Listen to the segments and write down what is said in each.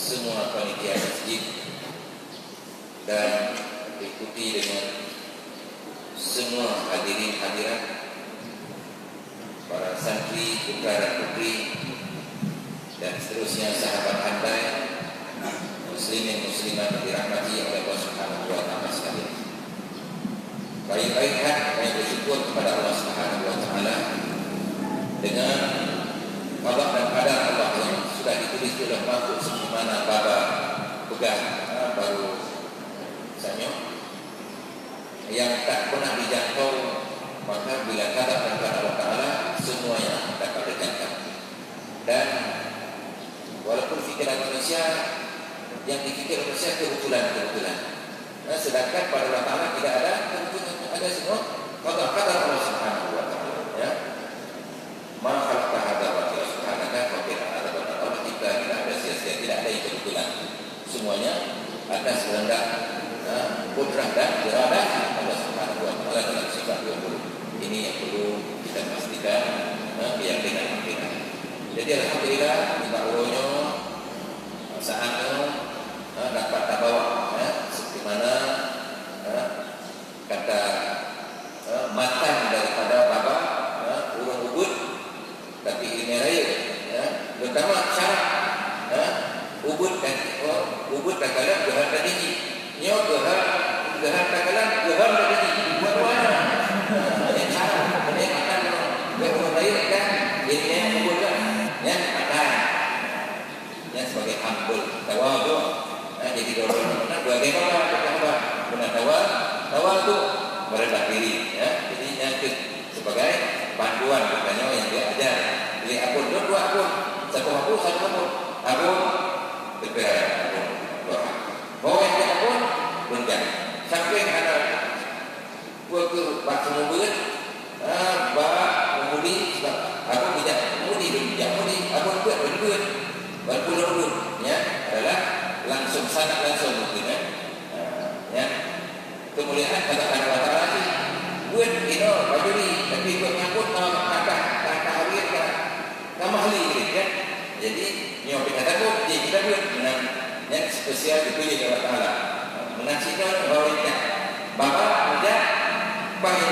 semua panitia masjid dan diikuti dengan semua hadirin hadirat, para santri, putra dan putri, dan seterusnya sahabat handai, muslimin muslimat yang dirahmati oleh Allah Subhanahu wa taala sekalian. Baik-baik kami bersyukur kepada Allah Subhanahu wa taala dengan qada dan qadar Allah yang sudah ditulis oleh makhluk sebagaimana baba pegang baru misalnya yang tak pernah dijangkau, maka bila qada dan qadar Allah taala semuanya dapat dijangkau. Dan walaupun fikiran manusia yang dipikir manusia kebetulan, sedangkan pada Allah taala tidak ada kebetulan, ada semua qadar Allah Subhanahu wa taala, ya. Ma khalaqta hadza wa la subhanaka wa qina adzaban nar. Kita tidak ada sia-sia, tidak ada yang kebetulan. Semuanya atas kehendak, kudrah dan iradah Allah Subhanahu wa taala dalam sifat 20. Ini yang perlu kita pastikan, keyakinan kita. Jadi alhamdulillah kita ulunyo saatnya dapat tabawa, seperti mana kata matan daripada baba urung ubud, tapi ini raya, terutama syarat ubud dan ubud takalan geran dan tinggi, nyo geran takalan geran dan tinggi, buat mana? Yang syarat, yang akan berurung raya kan, ini yang ubud kan, yang akan, yang sebagai ambul tawadu. Jadi dua gimana benar tawal tu merendah diri, ya. Jadi yang sebagai panduan bukannya yang dia ajar. Jadi akun dua akun, satu akun berperaya akun dua. Bawa yang dia akun runjang. Sampai ada buat ke bak mobil, bak mengemudi sebab aku tidak mengemudi, aku buat berdua, berpuluh-puluh, ya adalah langsung sangat langsung mungkin, ya. Kemuliaan kata-kata Allah Taala buat kita bajuri, tapi buat nyambut kata awir kamahli kan. Jadi nyo kita takut dia kita buat menang yang spesial dipilih oleh Allah Taala. Menasikan bahawa bapa muda bayi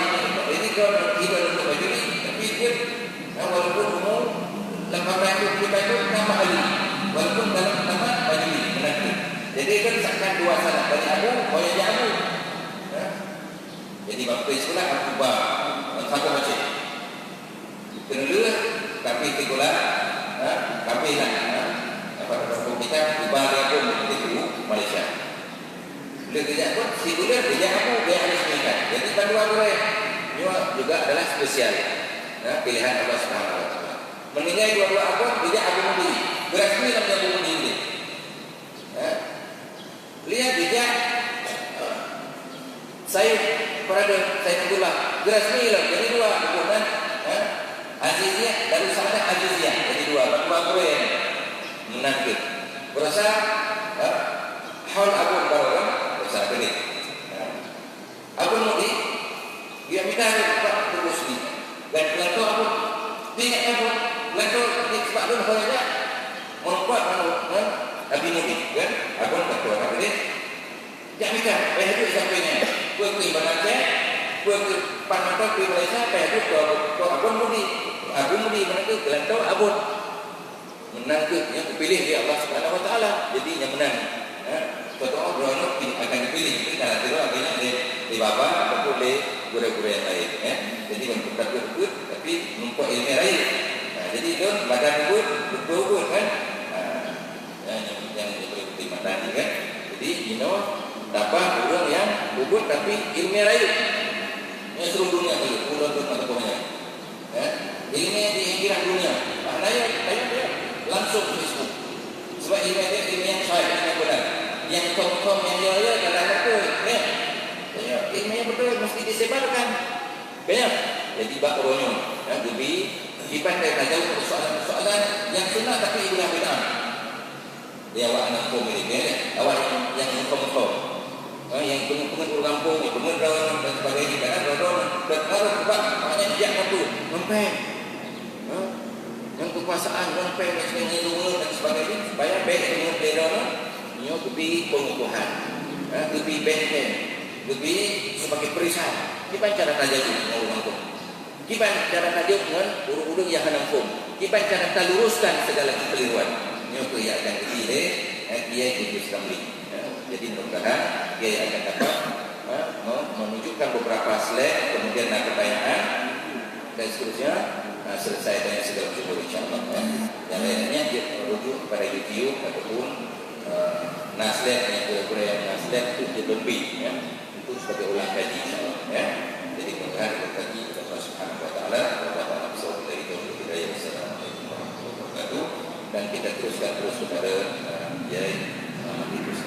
ini kalau kita untuk bajuri, tapi buat walaupun umur 800 kamahli, walaupun dalam nama bajuri menang. Jadi kan sakkan dua salah dari Abu, oleh Abu. Jadi waktu sekolah aku satu macam kedua tapi tikulah tapi nak apa kita ibadah pun itu Malaysia. Bila kerja pun si bulan kerja aku dia harus meningkat. Jadi panduan juga adalah spesial, pilihan Allah Subhanahu wa taala. Meninggal dua-dua aku kerja aku sendiri. Berasmi namanya aku sendiri. Lihat kerja saya Abdullah Gerasmi lah, jadi dua bukan Aziziyah dari sana Aziziyah, jadi dua Korea menangkut berasa haul Abu Bakar berasa gede Abu Mudi dia minta Pak terus ni dan lalu Abu dia Abu lalu di sebab tu namanya membuat Abi Mudi kan Abu kata orang gede dia minta itu sampainya buat ibaratnya buat panatau di Malaysia kayak itu abon mudi menang gelantau abon menang yang dipilih di Allah Subhanahu wa taala, jadi yang menang suatu orang akan dipilih karena itu artinya di bawah ataupun di guru-guru yang lain, jadi bukan takut tapi mempunyai ilmu lain. Jadi itu badan betul kan yang diberi materi kan, jadi dapat orang yang bubut tapi ilmu lain. Yang seluruh dunia itu, pulau atau pokoknya. Ilmu di pinggiran dunia. Maknanya dia langsung ke Facebook. Sebab ilmu dia ilmu yang sahih, yang benar. Yang kom yang dia kadang-kadang betul. Ilmu yang betul mesti disebarkan. Banyak. Jadi bak ronyong. Lebih dipandai jauh persoalan-persoalan yang sunnah tapi ibadah benar. Dia awak anak kom ini, awak yang kom. Yang pengen kampung, pengen rawan dan sebagainya, karena rawan dan harus buat maknanya dia mampu mempeng, yang kekuasaan mempeng dan sebagainya dan sebagainya supaya baik dengan pelajaran nyo lebih pengukuhan, lebih benteng, lebih sebagai perisai. Kipan cara tajuk ngurung tu. Kipan cara tajuk dengan urung-urung yang hendak kum. Kipan cara kita luruskan segala kekeliruan. Nyo tu yang akan dipilih, dia jadi sekali. Jadi mudah-mudahan dia akan dapat menunjukkan beberapa slide, kemudian nak pertanyaan dan seterusnya. Selesai dengan segala syukur insyaAllah. Yang lainnya dia merujuk kepada YouTube ataupun Naslet yang kira-kira yang Naslet itu dia lebih itu sebagai ulang kaji insyaAllah. Jadi mudah-mudahan kita kaji Allah Subhanahu Wa Taala dari Hidayah. Assalamualaikum warahmatullahi wabarakatuh. Dan kita teruskan terus kepada Yai Muhammad Idris.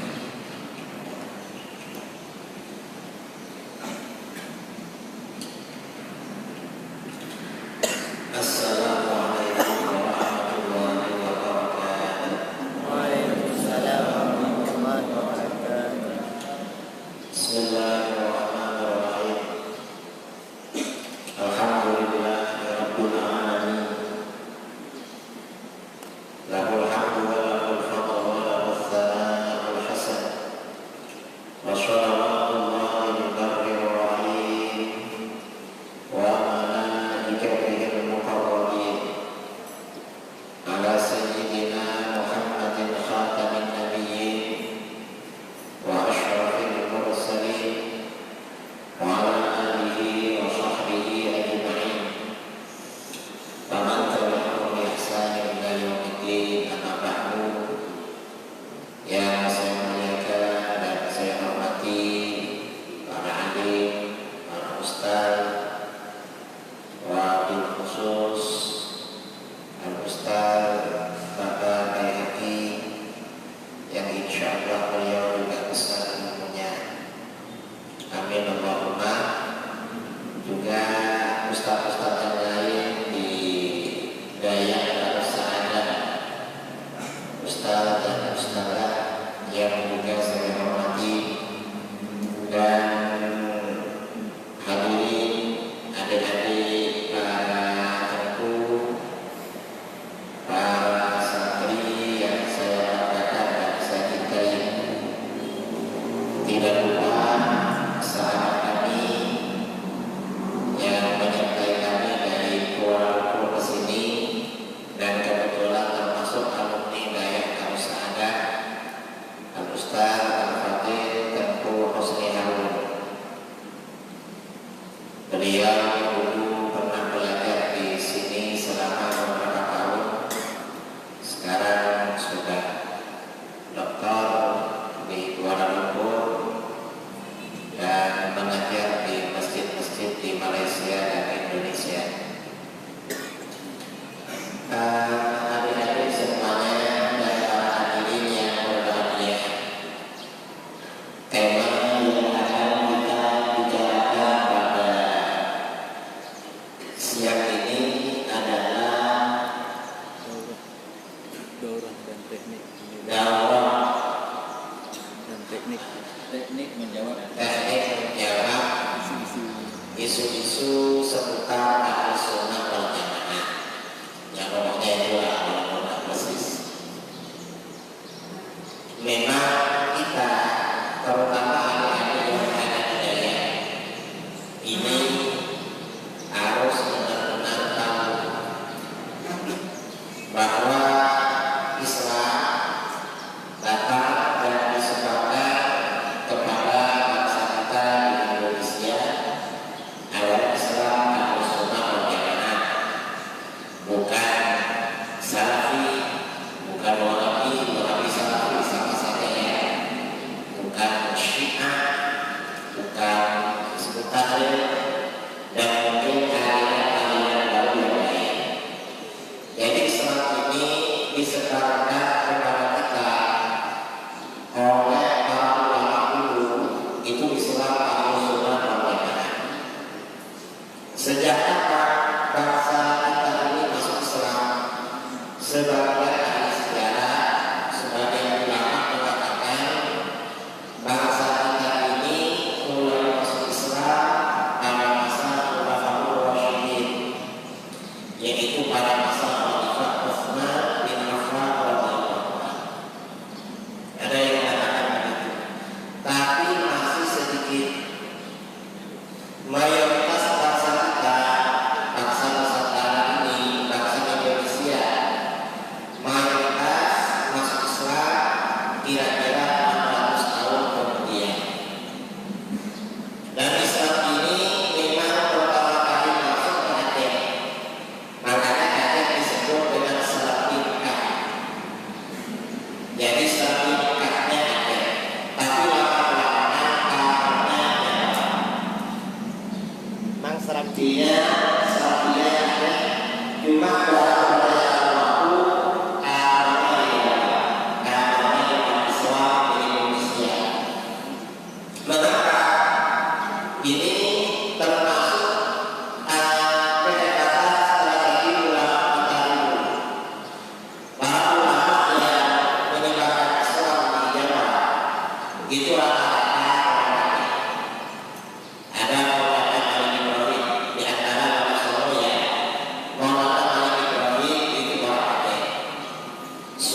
Yaitu pada masa Khalifah Utsman bin Affan radhiyallahu anhu.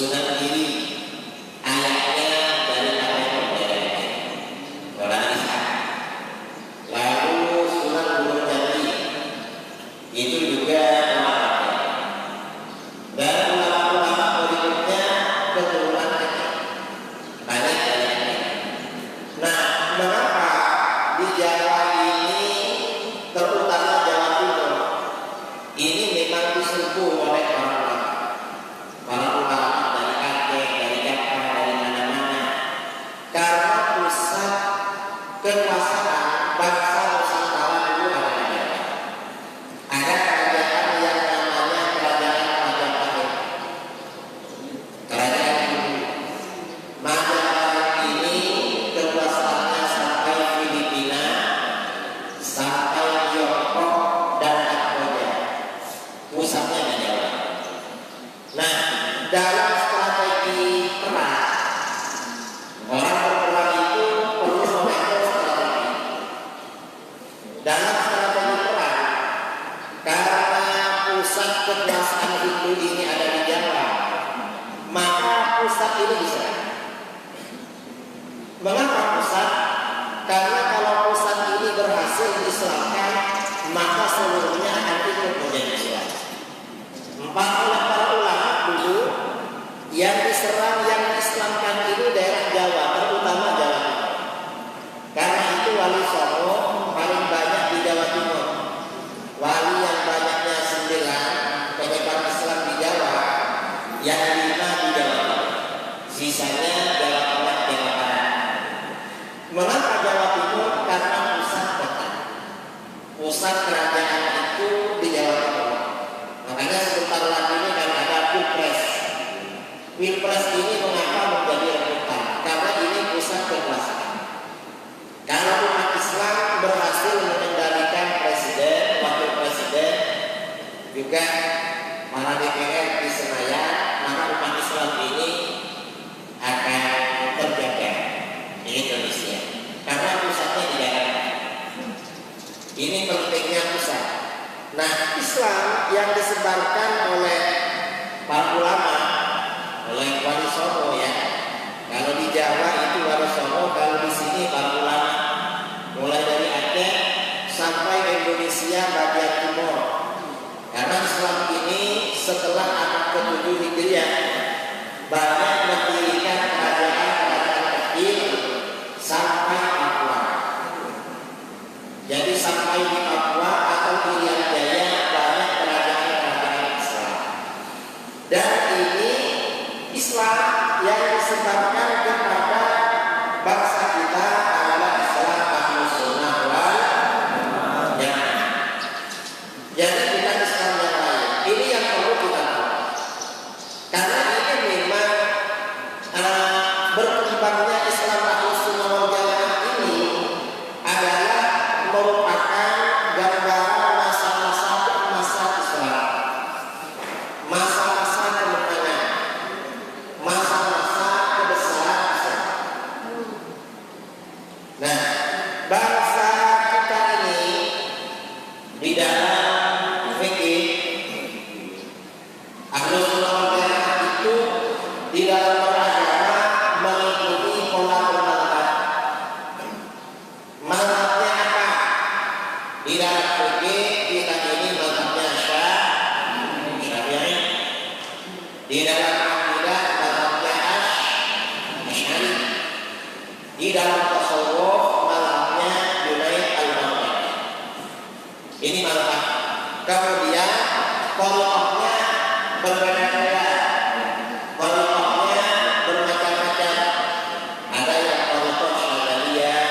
Sunan Giri ayahnya dari Tarekat Jaya, Maulana Ishaq. Lalu Sunan Gunung Jati itu juga ulama. Dan ulama-ulama berikutnya keturunan Aceh, banyak dari. Nah, mengapa di Jawa ini, terutama Jawa Timur, ini memang diserbu oleh para ulama dari Aceh, dari Jawa, dari mana-mana, karena pusat kekuasaan bangsa Nusantara dulu ada di Jawa. Ada kerajaan yang namanya Kerajaan Majapahit. Kerajaan dulu. Majapahit ini kekuasaannya sampai Filipina, sampai Tiongkok dan Kamboja. Pusatnya di Jawa. Nah, dalam strategi perang, orang berperang itu perlu mengatur strategi. Dalam strategi perang, karena pusat kekuasaan itu ini ada di Jawa, maka pusat ini diserang. Mengapa pusat? Karena kalau pusat ini berhasil diislamkan, maka seluruhnya akan ikut menjadi Islam. Empat oleh para ulama dulu yang diserang, yang diislamkan itu daerah Jawa, terutama Jawa Timur. Karena itu Wali Songo paling banyak di Jawa Timur. Wali yang banyaknya 9 penyebar Islam di Jawa, yang 5 di Jawa Timur, sisanya Jawa Tengah, Jawa Barat. Mengapa Jawa Timur? Karena pusat kota, pusat kerajaan itu di Jawa Timur. Makanya sebentar lagi ini kan ada Pilpres. Pilpres ini mengapa menjadi rebutan? Karena ini pusat kekuasaan. Kalau umat Islam berhasil mengendalikan presiden, wakil presiden, juga para DPR di Senayan, maka umat Islam ini akan terjaga di Indonesia. Karena pusatnya di Jakarta. Ini pentingnya pusat. Nah, Islam yang disebarkan oleh para ulama, oleh Wali Songo ya. Kalau di Jawa itu Wali Songo, kalau di sini para ulama, mulai dari Aceh sampai Indonesia bagian timur. Karena Islam ini setelah abad ke-7 Hijriah banyak mendirikan kerajaan-kerajaan kecil sampai Papua. Jadi sampai di Papua atau Irian Jaya banyak kerajaan-kerajaan Islam. Dan ini Islam yang disebarkan kepada bangsa kita adalah Islam Ahlus Sunnah wal Jamaah. Jadi bukan Islam yang lain. Ini yang perlu kita tahu. Karena ini memang berkembangnya Islam Ahlus Sunnah wal Jamaah ini adalah merupakan gambaran masa-masa Islam, masa-masa kemenangan, masa-masa kebesaran Islam. Nah, bangsa kita ini di dalam fikih Ahlus Sunnah wal Jamaah itu di dalam beragama mengikuti pola-pola mazhab. Mazhabnya apa? Di dalam fikih kita ini mazhabnya Syafi'i. Di dalam akidah mazhabnya Asy'ari. Di dalam tasawuf mazhabnya Junaid al-Baghdadi. Ini mazhab. Kemudian qoloknya berbeda-beda. Qoloknya bermacam-macam. Ada yang qolok Syadzaliyah,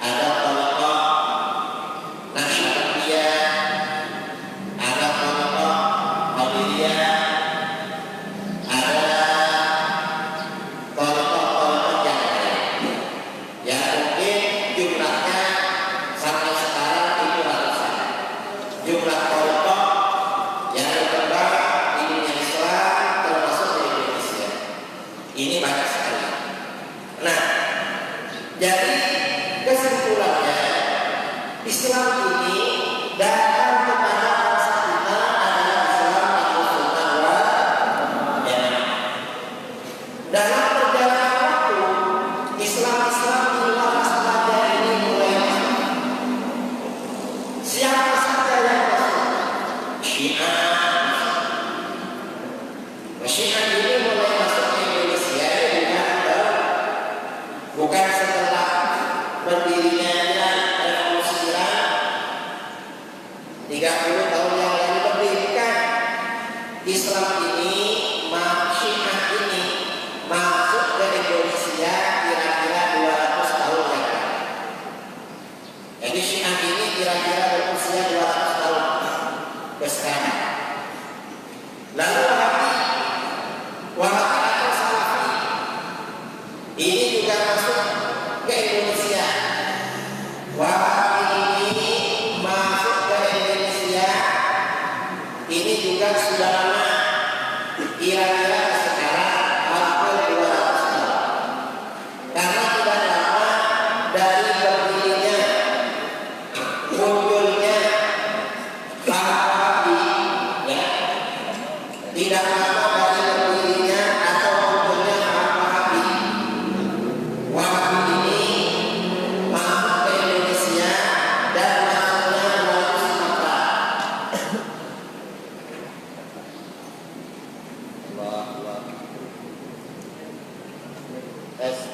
ada qolok Nasyabandiyah, ada qolok Qadiriyah, ada qolok yang lain. Syiah ini mulai masuk ke Indonesia bukan setelah berdirinya revolusi Iran 30 tahun yang lalu berdirikan. Islam ini, Syiah ini masuk ke Indonesia kira-kira 200 tahun yang lalu. Jadi Syiah ini kira-kira berusia 200 tahun ke sekarang. Lalu Wahabi atau Salafi ini juga masuk ke Indonesia. Wahabi ini masuk ke Indonesia ini juga sudah lama, kira-kira sekarang hampir 200 tahun. Karena tidak lama dari berdirinya munculnya Wahabi, ya, tidak lama dari berdirinya atau munculnya Wahabi. Wahabi ini masuk ke Indonesia dan masuknya melalui Sumatera.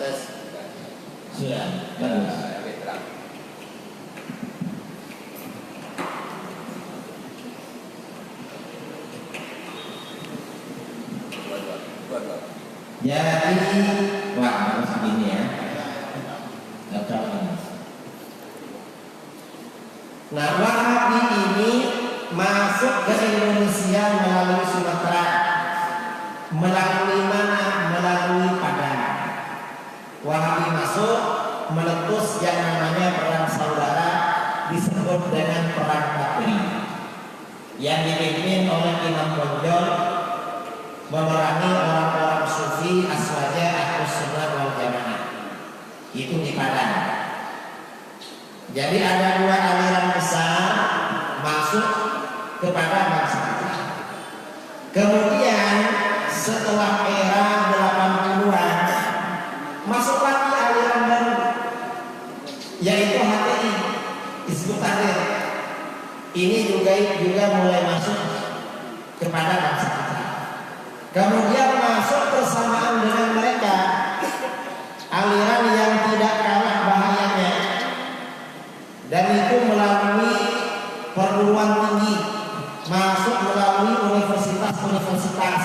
Tes. Sudah, bagus. Jadi, wah harus begini ya. Cocok ini. Nah, Wahabi ini masuk ke Indonesia melalui Sumatera. Melalui mana? Melalui Padang. Wahabi masuk meletus yang namanya perang saudara, disebut dengan perang Bakri, yang dipimpin oleh Imam Bonjol memerangi orang-orang sufi aswaja Ahlus Sunnah wal Jamaah. Itu di Padang. Jadi ada dua aliran besar masuk kepada bangsa kita. Kemudian setelah era 80-an masuk lagi aliran baru, yaitu HTI, Hizbut Tahrir. Ini juga mulai masuk kepada bangsa kita. Kemudian masuk bersamaan dengan mereka aliran yang tidak kalah bahayanya, dan itu melalui perguruan tinggi, masuk melalui universitas-universitas,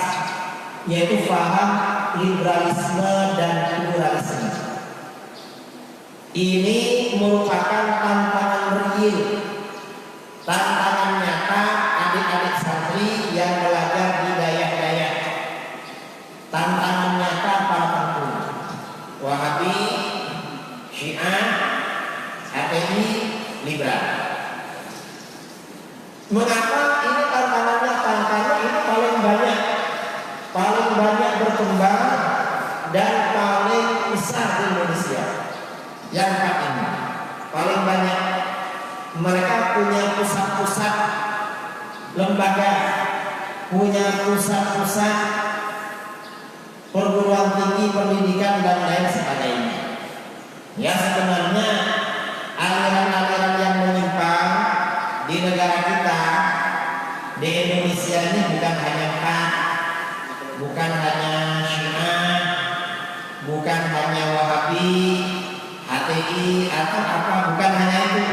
yaitu paham liberalisme dan pluralisme. Ini merupakan tantangan real, tantangan nyata adik-adik santri yang belajar di daerah-daerah, tantangan nyata para pelaku Wahabi, Syiah, HTI, liberal. Mengapa ini tantangannya? Tantangan ini paling banyak berkembang dan paling besar di Indonesia. Yang ini paling banyak, mereka punya pusat-pusat lembaga, punya pusat-pusat perguruan tinggi pendidikan dan lain sebagainya. Ya, sebenarnya aliran-aliran yang menyimpang di negara kita, di Indonesia ini bukan hanya empat, bukan hanya Syiah, bukan hanya Wahabi, HTI atau apa, bukan hanya itu.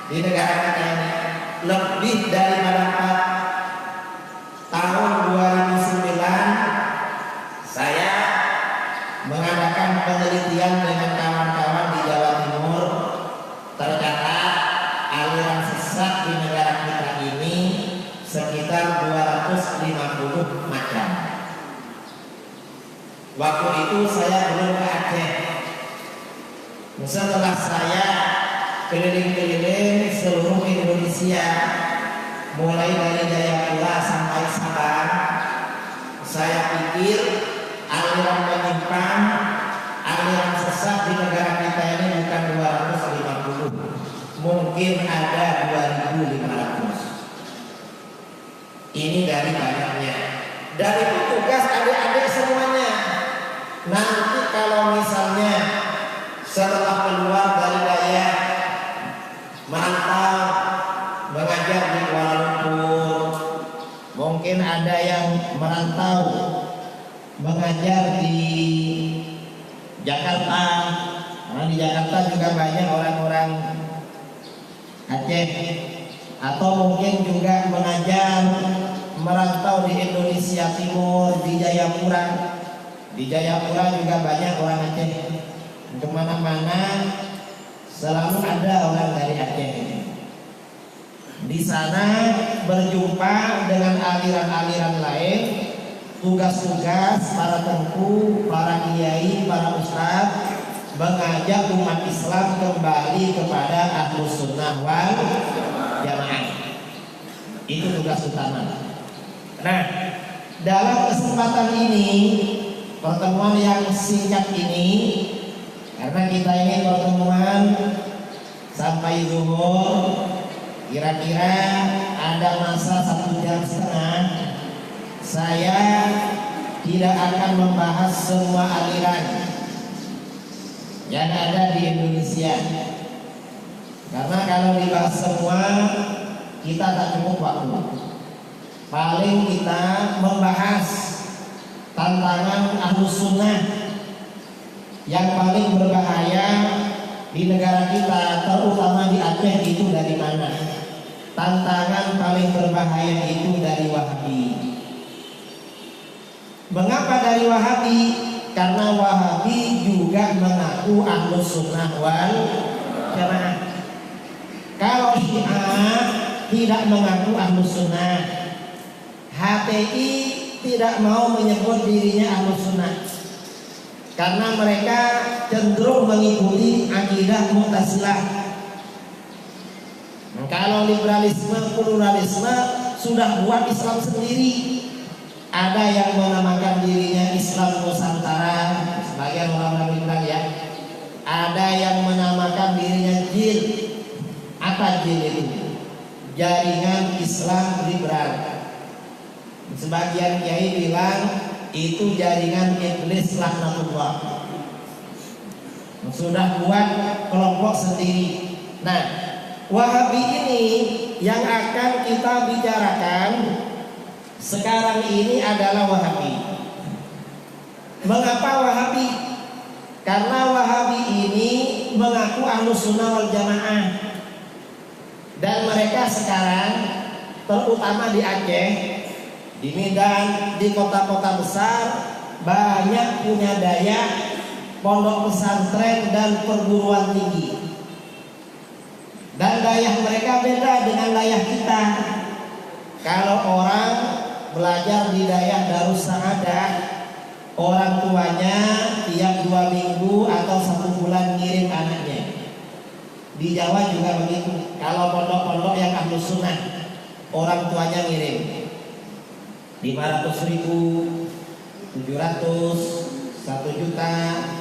Di negara kita ini lebih daripada 4. Tahun 2009 saya mengadakan penelitian dengan kawan-kawan di Jawa Timur. Tercatat aliran sesat di negara kita ini sekitar 250 macam. Waktu itu saya belum ke Aceh. Setelah saya keliling-keliling seluruh Indonesia, mulai dari Jayapura sampai Sabang, saya pikir aliran menyimpang, aliran sesat di negara kita ini bukan 250, mungkin ada 2.500. Ini dari banyaknya. Dari petugas adik-adik semuanya. Nanti kalau misalnya setelah keluar dari daerah merantau mengajar di Kuala Lumpur, mungkin ada yang merantau merantau mengajar di Jakarta. Karena di Jakarta juga banyak orang-orang Aceh, atau mungkin juga mengajar merantau di Indonesia Timur, di Jayapura. Di Jayapura juga banyak orang Aceh. Kemana-mana selalu ada orang dari Aceh. Di sana berjumpa dengan aliran-aliran lain, tugas-tugas para tengku, para kiai, para ustadz mengajak umat Islam kembali kepada Ahlus Sunnah wal Jamaah. Itu tugas utama. Nah, dalam kesempatan ini, pertemuan yang singkat ini, karena kita ini pertemuan sampai zuhur, kira-kira ada masa 1,5 jam, saya tidak akan membahas semua aliran yang ada di Indonesia. Karena kalau dibahas semua, kita tak cukup waktu. Paling kita membahas tantangan Ahlus Sunnah yang paling berbahaya di negara kita, terutama di Aceh, itu dari mana? Tantangan paling berbahaya itu dari Wahabi. Mengapa dari Wahabi? Karena Wahabi juga mengaku Ahlus Sunnah wal Jamaah. Kalau Syiah tidak mengaku Ahlus Sunnah, HTI tidak mau menyebut dirinya Ahlus Sunnah, karena mereka cenderung mengikuti akidah Mu'tazilah. Kalau liberalisme, pluralisme sudah buat Islam sendiri. Ada yang menamakan dirinya Islam Nusantara, sebagian orang-orang bilang ya. Ada yang menamakan dirinya JIL. Apa JIL itu? Jaringan Islam Liberal. Sebagian kiai bilang itu jaringan iblis laknatullah. Sudah buat kelompok sendiri. Nah, Wahabi ini yang akan kita bicarakan sekarang ini adalah Wahabi. Mengapa Wahabi? Karena Wahabi ini mengaku Ahlus Sunnah wal Jamaah. Dan mereka sekarang, terutama di Aceh, di Medan, di kota-kota besar, banyak punya daya pondok pesantren dan perguruan tinggi. Dan daya mereka beda dengan daya kita. Kalau orang belajar di daya Darus Saadah, orang tuanya tiap 2 minggu atau 1 bulan ngirim anaknya. Di Jawa juga begitu. Kalau pondok-pondok yang Ahlus Sunnah, orang tuanya ngirim 500.000, 700, 1 juta,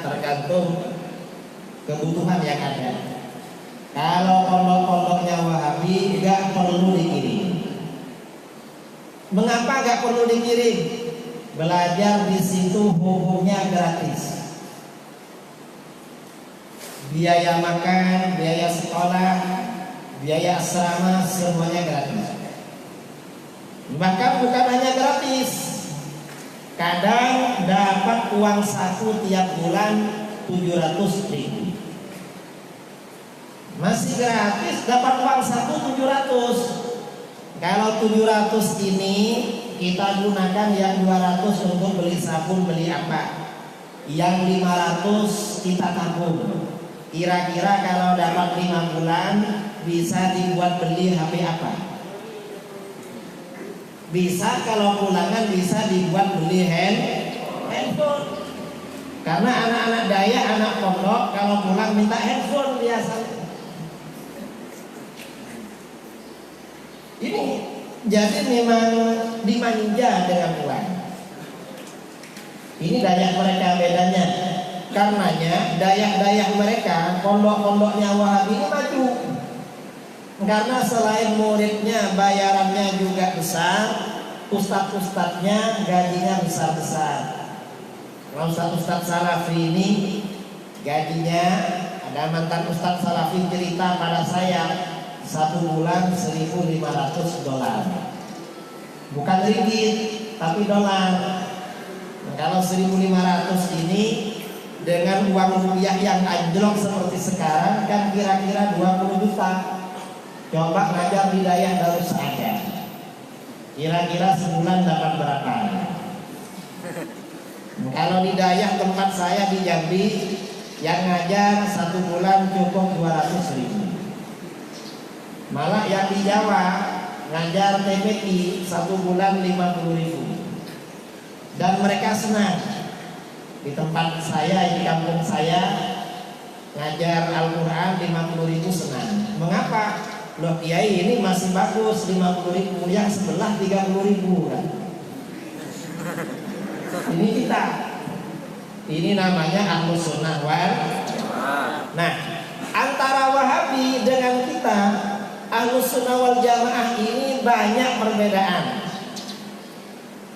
tergantung kebutuhan yang ada. Kalau pondok-pondoknya Wahabi nggak perlu dikirim. Mengapa nggak perlu dikirim? Belajar di situ hukumnya gratis. Biaya makan, biaya sekolah, biaya asrama, semuanya gratis. Bahkan bukan hanya gratis, kadang dapat uang saku tiap bulan 700.000. Masih gratis, dapat uang saku 700. Kalau 700 ini kita gunakan yang 200 untuk beli sabun, beli apa? Yang 500 kita tabung. Kira-kira kalau dapat 5 bulan bisa dibuat beli HP apa? Bisa kalau pulangan bisa dibuat beli handphone. Karena anak-anak daya, anak pondok kalau pulang minta handphone biasanya. Ini jadi memang dimanja dengan uang. Ini daya mereka bedanya. Karenanya daya mereka, pondok-pondoknya Wahabi ini maju. Karena selain muridnya bayarannya juga besar, ustadz-ustadznya gajinya besar-besar. Kalau ustadz Salafi ini gajinya, ada mantan ustadz Salafi cerita pada saya, 1 bulan $1.500, bukan ringgit. tapi dolar. Nah, kalau 1.500 ini dengan uang rupiah yang anjlok seperti sekarang kan kira-kira 20 juta. Coba ngajar di Dayah Darus Saadah, kira-kira sebulan dapat berapa? Kalau di Dayah tempat saya di Jambi, yang ngajar 1 bulan cukup 200.000. Malah yang di Jawa ngajar TPI 1 bulan 50.000. Dan mereka senang. Di tempat saya, di kampung saya, ngajar Al-Quran 50.000 senang. Mengapa? Loh Kiai ini masih bagus 50.000, yang sebelah 30.000 kan? Ini kita. Ini namanya Ahlus Sunnah wal. Nah, antara Wahabi dengan kita Ahlus Sunnah wal Jamaah ini banyak perbedaan.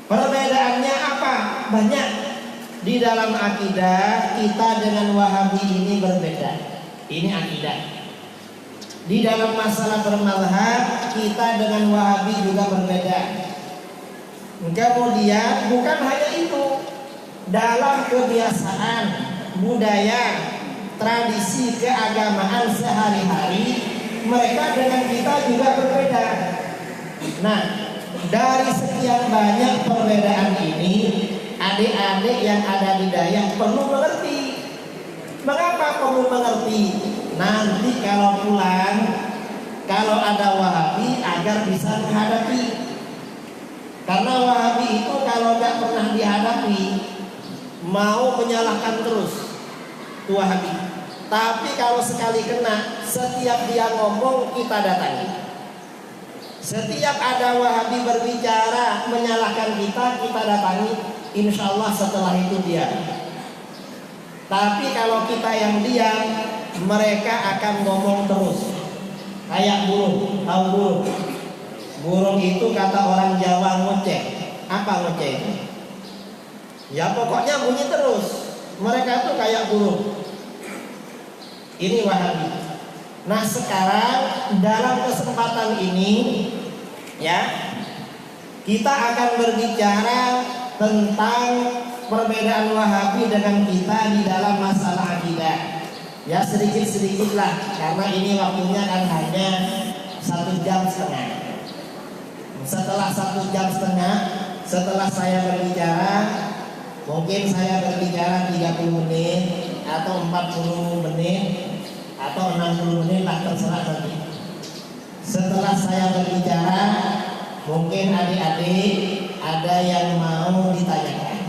Perbedaannya apa? Banyak. Di dalam akidah kita dengan Wahabi ini berbeda. Ini akidah. Di dalam masalah bermazhab kita dengan Wahabi juga berbeda. Kemudian bukan hanya itu, dalam kebiasaan, budaya, tradisi keagamaan sehari-hari mereka dengan kita juga berbeda. Nah, dari sekian banyak perbedaan ini, adik-adik yang ada di Dayah perlu mengerti. Mengapa perlu mengerti? Nanti kalau pulang, kalau ada Wahabi agar bisa menghadapi. Karena Wahabi itu kalau nggak pernah dihadapi, mau menyalahkan terus itu Wahabi. Tapi kalau sekali kena, setiap dia ngomong kita datangi. Setiap ada Wahabi berbicara menyalahkan kita, kita datangi. Insya Allah setelah itu dia. Tapi kalau kita yang diam, mereka akan ngomong terus. Kayak burung, tahu burung? Burung itu kata orang Jawa ngoceh. Apa ngoceh itu? Ya pokoknya bunyi terus. Mereka tuh kayak burung. Ini Wahabi. Nah sekarang dalam kesempatan ini, ya, kita akan berbicara tentang perbedaan Wahabi dengan kita di dalam masalah akidah. Ya sedikit-sedikit lah, karena ini waktunya kan hanya 1,5 jam. Setelah 1,5 jam, setelah saya berbicara, mungkin saya berbicara 30 menit atau 40 menit atau 60 menit lah, terserah nanti. Setelah saya berbicara, mungkin adik-adik ada yang mau ditanyakan.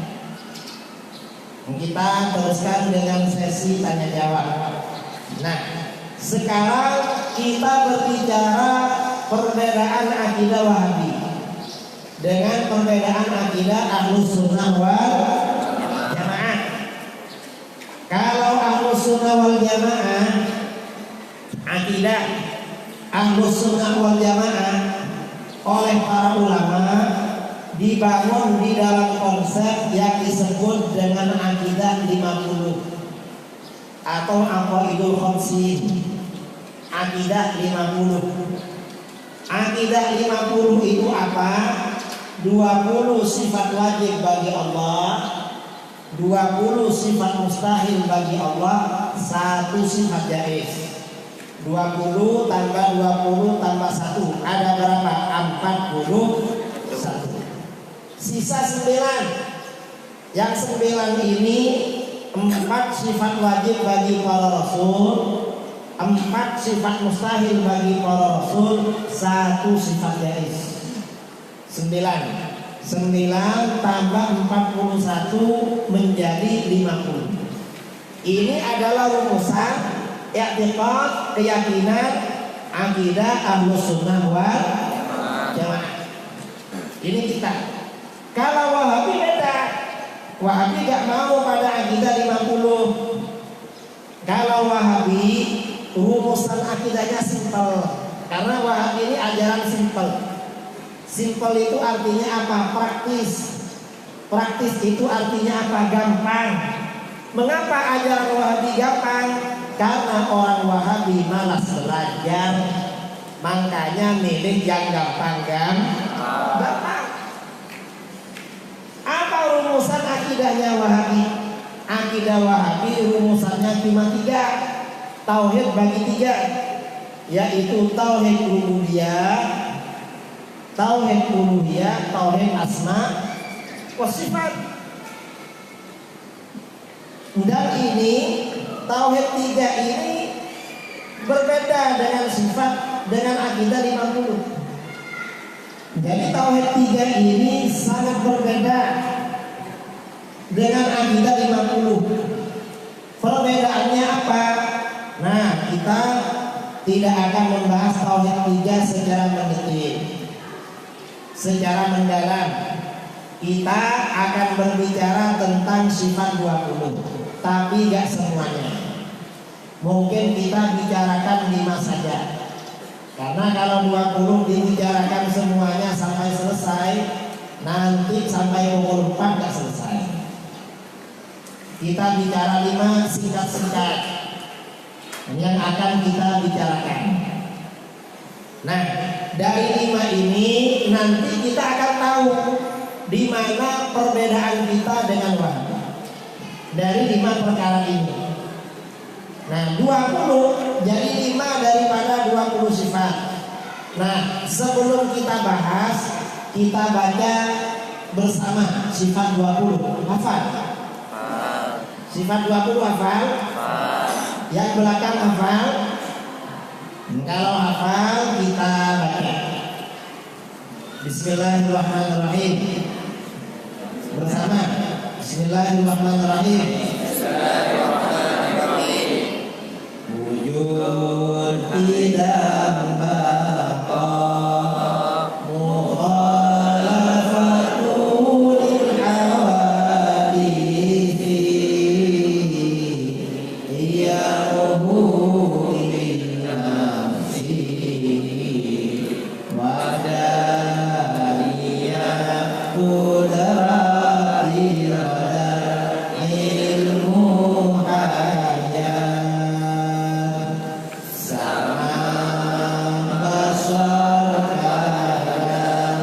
Kita teruskan dengan sesi tanya jawab. Nah, sekarang kita berbicara perbedaan akidah Wahabi dengan perbedaan akidah Ahlus Sunnah wal Jamaah. Kalau Ahlus Sunnah wal Jamaah, akidah Ahlus Sunnah wal Jamaah oleh para ulama dibangun di dalam konsep yang disebut dengan akidah 50 atau aqaidul khamsin. Akidah 50. Akidah 50 itu apa? 20 sifat wajib bagi Allah, 20 sifat mustahil bagi Allah, 1 sifat jaiz. 20 tambah 20 tambah 1 ada berapa? 41. Sisa 9. Yang 9 ini 4 sifat wajib bagi para rasul, 4 sifat mustahil bagi para rasul, 1 sifat jaiz. 9 tambah 41 menjadi 50. Ini adalah rumusan i'tiqad, keyakinan akidah Ahlus Sunnah wal Jamaah. Ini kita. Kalau Wahabi beda. Wahabi gak mau pada akidah 50. Kalau Wahabi rumusan akidahnya simpel. Karena Wahabi ini ajaran simpel. Simpel itu artinya apa? Praktis. Praktis itu artinya apa? Gampang. Mengapa ajaran Wahabi gampang? Karena orang Wahabi malas belajar, makanya milih yang gampang. akidahnya Wahabi? Akidah Wahabi rumusannya cuma 3. Tauhid bagi 3, yaitu tauhid rububiyah, tauhid uluhiyah, tauhid asma wa sifat. Dan ini tauhid 3 ini berbeda dengan sifat, dengan akidah 50. Jadi tauhid 3 ini sangat berbeda dengan akidah 50. Perbedaannya apa? Nah, kita tidak akan membahas tauhid 3 secara mendetail, secara mendalam. Kita akan berbicara tentang sifat 20, tapi gak semuanya. Mungkin kita bicarakan 5 saja. Karena kalau 20 dibicarakan semuanya sampai selesai, nanti sampai pukul 4 gak selesai. Kita bicara 5 singkat-singkat yang akan kita bicarakan. Nah, dari 5 ini nanti kita akan tahu di mana perbedaan kita dengan Wahabi dari 5 perkara ini. Nah, 20 jadi 5 daripada 20 sifat. Nah, sebelum kita bahas, kita baca bersama sifat 20. Hafal? Sifat 20 hafal? Yang belakang hafal? Kalau hafal kita baca. Bismillahirrahmanirrahim. Bersama. Bismillahirrahmanirrahim. Wujud tidak baqa mukhalafatul hawadithi yahu nafsi wadaniyah kudrati ilmu hayat sama basar kalam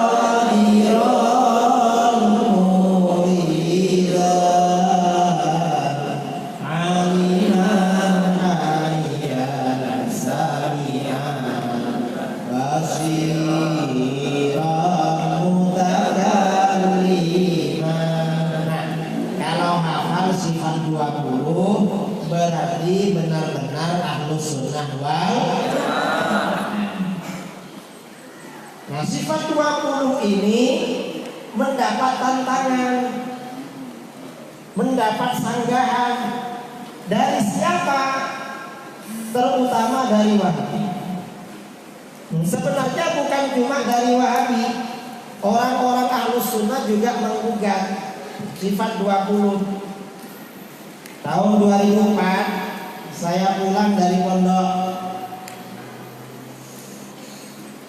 qadiran muridan aliman hayyan sami'an basiran mutakalliman. Nah, kalau hafal sifat 20 berarti benar-benar ahlus sunnah wal jamaah. Nah, sifat 20 ini mendapat tantangan, mendapat sanggahan dari siapa? Terutama dari Wahabi. Sebenarnya bukan cuma dari Wahabi, orang-orang ahlus sunnah juga menggugat sifat 20. Tahun 2004 saya pulang dari pondok.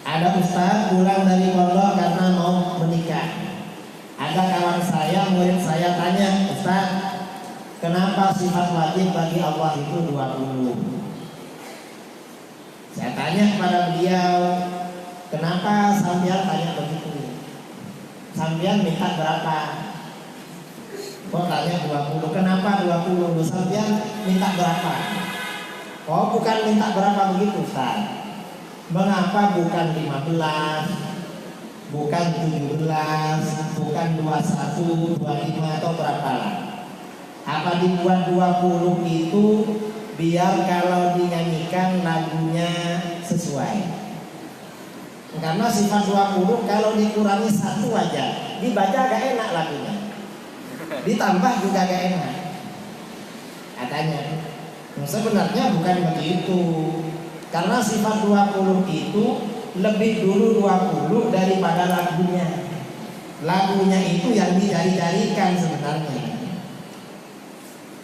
Ada ustaz pulang dari pondok karena mau menikah. Ada kawan saya, murid saya tanya, Ustaz, kenapa sifat wajib bagi Allah itu 20? Saya tanya kepada beliau, kenapa sampean tanya begitu? Sampean minta berapa? Kok tanya 20? Kenapa 20? Sampean minta berapa? Oh, bukan minta berapa begitu, Ustaz. Mengapa bukan 15, bukan 17, bukan 21, 25 atau berapa lah? Apa dibuat 20 itu biar kalau dinyanyikan lagunya sesuai? Karena sifat 20 kalau dikurangi 1 aja dibaca gak enak lagunya, ditambah juga gak enak katanya. Sebenarnya bukan begitu. Karena sifat 20 itu lebih dulu 20 daripada lagunya. Lagunya itu yang dicari-carikan sebenarnya.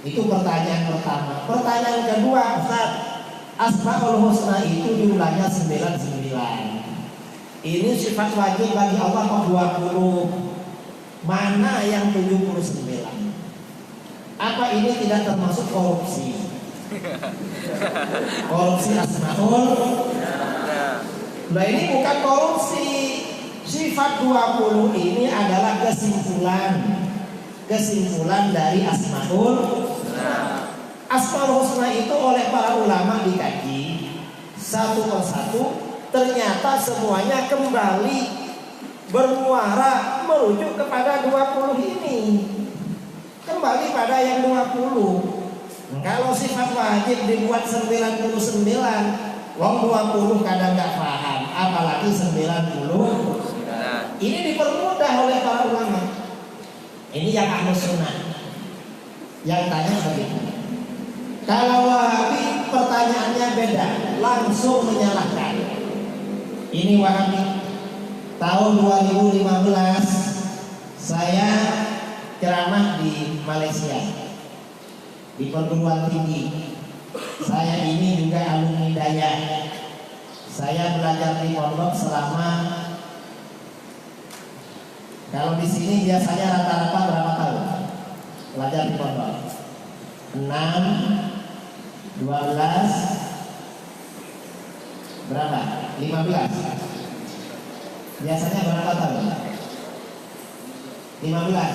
Itu pertanyaan pertama. Pertanyaan kedua, Ustaz, Asmaul Husna itu jumlahnya 99. Ini sifat wajib bagi Allah kok 20. Mana yang 79? Apa ini tidak termasuk korupsi? Korupsi asmaul. Nah, ini bukan korupsi. Sifat 20 ini adalah kesimpulan dari Asmaul Husna itu oleh para ulama dikaji satu persatu, ternyata semuanya kembali bermuara merujuk kepada 20 ini. Kembali pada yang 20. Kalau sifat wajib dibuat 99, wong 20 kadang nggak paham, apalagi 90. Ini dipermudah oleh para ulama. Ini yang Ahlus Sunnah. Yang tanya begitu. Kalau Wahabi pertanyaannya beda, langsung menyalahkan. Ini Wahabi. Tahun 2015 saya ceramah di Malaysia, di perguruan tinggi. Saya ini juga alumni Daya. Saya belajar di pondok selama, kalau di sini biasanya rata-rata berapa tahun belajar di pondok? 6, 12, berapa? 15. Biasanya berapa tahun? 15.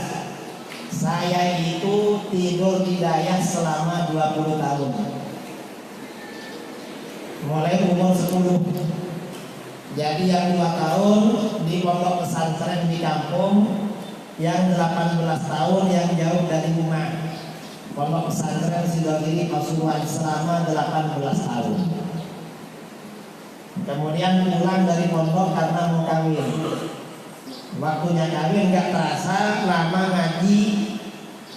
Saya itu tidur di Dayah selama 20 tahun. Mulai umur 10. Jadi yang 2 tahun di pondok pesantren di kampung, yang 18 tahun yang jauh dari rumah. Pondok pesantren Sidogiri Pasuruan selama 18 tahun. Kemudian pulang dari pondok karena mau kawin. Waktunya kawin gak terasa, lama ngaji,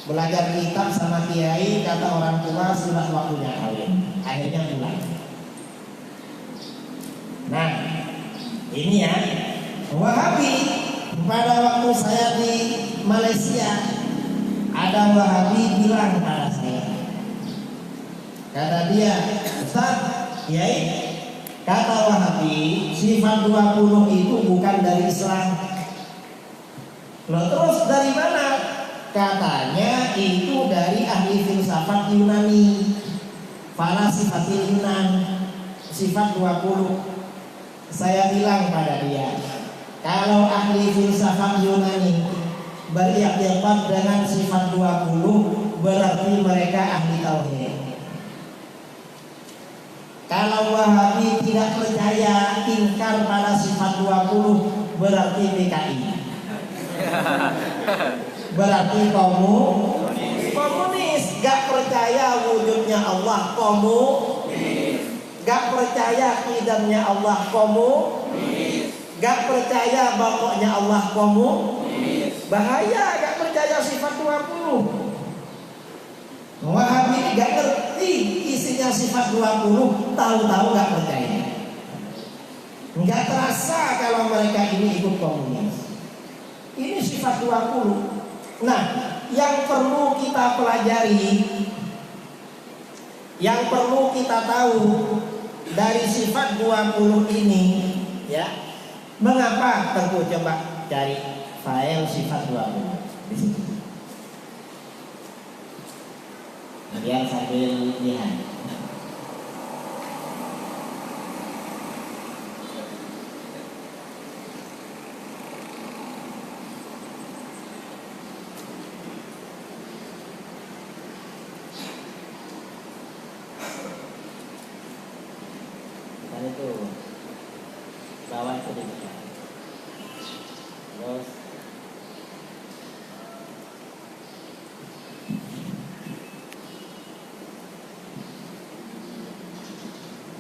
belajar kitab sama kiai, kata orang tua sudah waktunya kawin. Akhirnya pulang. Nah, ini ya, Wahabi. Pada waktu saya di Malaysia, ada Wahabi bilang pada saya, kata dia, Ustaz, kiai, kata Wahabi, sifat 20 itu bukan dari Islam. Loh, terus dari mana? Katanya itu dari ahli filsafat Yunani, falasifatil Yunan, sifat 20. Saya bilang pada dia, kalau ahli filsafat Yunani beriktikad dengan sifat 20, berarti mereka ahli tauhid. Kalau Wahabi tidak percaya, ingkar pada sifat 20, berarti PKI. Berarti komunis. Gak percaya wujudnya Allah, gak percaya qidamnya Allah, gak percaya baqanya Allah, bahaya. Gak percaya sifat 20. Wahabi gak ngerti isinya sifat 20, tahu-tahu gak percaya. Gak terasa kalau mereka ini ikut komunis. Ini sifat 20. Nah, yang perlu kita pelajari, yang perlu kita tahu dari sifat 20 ini, ya. Mengapa? Tentu coba cari file sifat 20 di sini. Biar sambil lihat. Dan itu bawah itu dibuka. Terus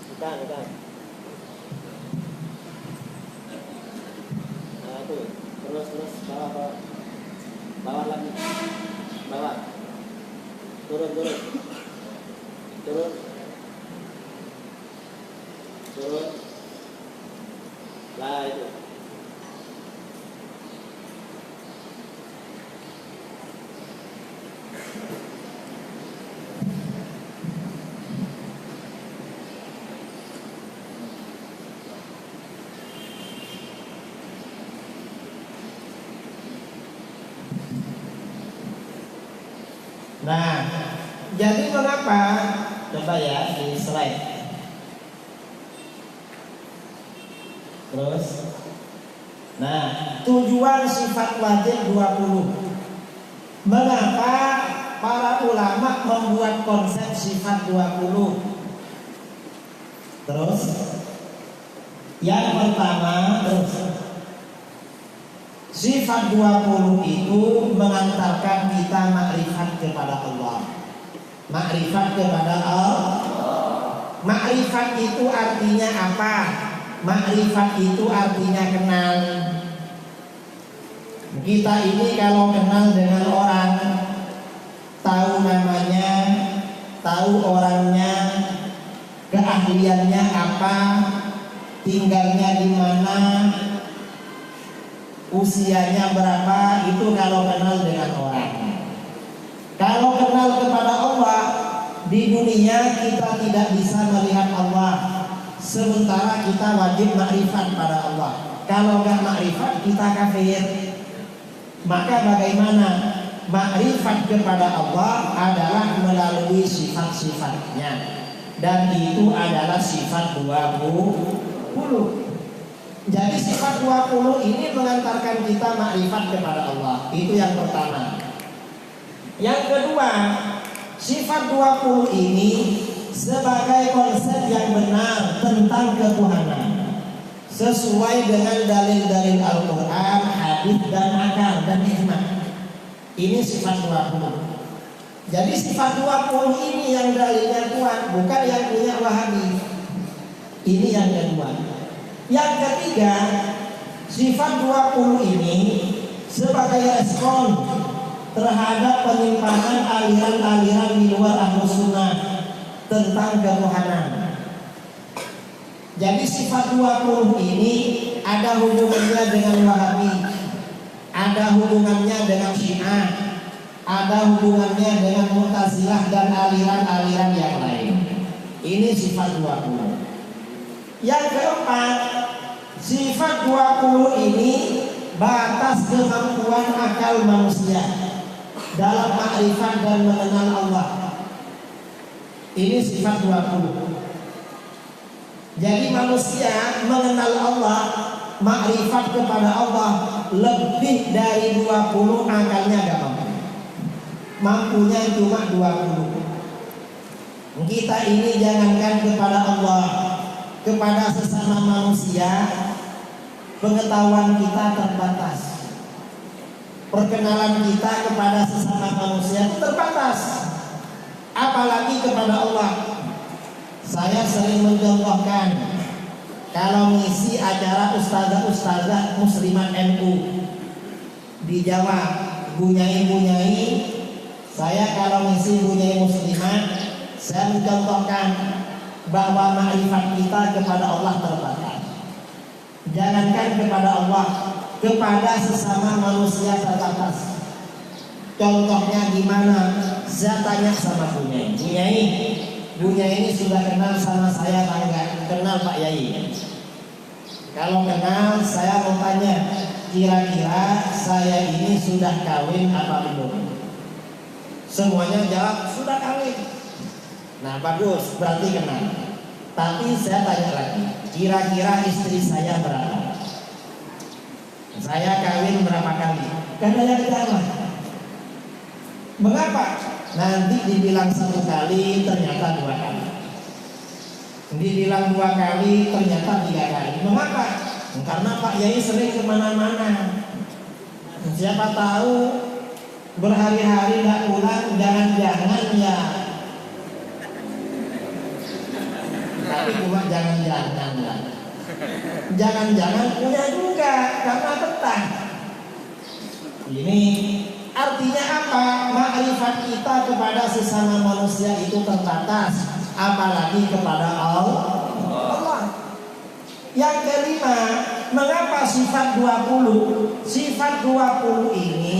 bukan. Nah itu terus bawah lagi, bawah, turun, lah itu. Nah, jadi mengapa? Coba ya di slide. Terus Nah, tujuan sifat wajib 20. Mengapa para ulama membuat konsep sifat 20? Terus yang pertama, sifat 20 itu mengantarkan kita makrifat kepada Allah. Makrifat kepada Allah. Makrifat itu artinya apa? Makrifat itu artinya kenal. Kita ini kalau kenal dengan orang, tahu namanya, tahu orangnya, keahliannya apa, tinggalnya di mana, usianya berapa, itu kalau kenal dengan orang. Kalau kenal kepada Allah, di dunia kita tidak bisa melihat Allah, sementara kita wajib makrifat pada Allah. Kalau nggak makrifat kita kafir. Maka bagaimana? Makrifat kepada Allah adalah melalui sifat-sifatnya, dan itu adalah sifat 20. Jadi sifat 20 ini mengantarkan kita makrifat kepada Allah. Itu yang pertama. Yang kedua, sifat 20 ini sebagai konsep yang benar tentang ketuhanan, sesuai dengan dalil-dalil Al-Quran, hadis dan akal dan hikmah. Ini sifat 20. Jadi sifat 20 ini yang dalilnya kuat, bukan yang punya Wahabi. Ini yang kedua. Yang ketiga, sifat 20 ini sebagai respon terhadap penyimpangan aliran-aliran di luar Ahlus Sunnah tentang ketuhanan. Jadi sifat 20 ini ada hubungannya dengan Wahabi, ada hubungannya dengan Syiah, ada hubungannya dengan Mu'tazilah dan aliran-aliran yang lain. Ini sifat 20. Yang keempat, sifat 20 ini batas kemampuan akal manusia dalam makrifat dan mengenal Allah. Ini sifat 20. Jadi manusia mengenal Allah, makrifat kepada Allah lebih dari 20 akalnya gak mampu. Mampunya cuma 20. Kita ini jangankan kepada Allah, kepada sesama manusia pengetahuan kita terbatas. Perkenalan kita kepada sesama manusia itu terbatas, apalagi kepada Allah. Saya sering mencontohkan, kalau mengisi acara ustazah-ustazah muslimat NU di Jawa, bunyai-bunyai, saya kalau mengisi bunyai muslimat, saya mencontohkan bahwa makrifat kita kepada Allah terbatas. Jangankan kepada Allah, kepada sesama manusia terbatas. Contohnya gimana? Saya tanya sama bunyai, Bunyai ini sudah kenal sama saya enggak? Kenal Pak Yai. Kalau kenal, saya mau tanya, kira-kira saya ini sudah kawin apa belum? Semuanya jawab sudah kawin. Nah bagus, berarti kenal. Tapi saya tanya lagi, kira-kira istri saya berapa? Saya kawin berapa kali? Karena yang jawab. Mengapa? Nanti dibilang 1 kali, ternyata 2 kali. Dibilang 2 kali, ternyata 3 kali. Mengapa? Karena Pak Yai sering kemana-mana. Siapa tahu berhari-hari tidak pulang, jangan-jangan ya. Tapi cuma jangan-jangan lah. Jangan-jangan punya juga, karena betah. Ini artinya apa? Makrifat kita kepada sesama manusia itu terbatas, apalagi kepada Allah. Yang kelima, mengapa sifat 20? Sifat 20 ini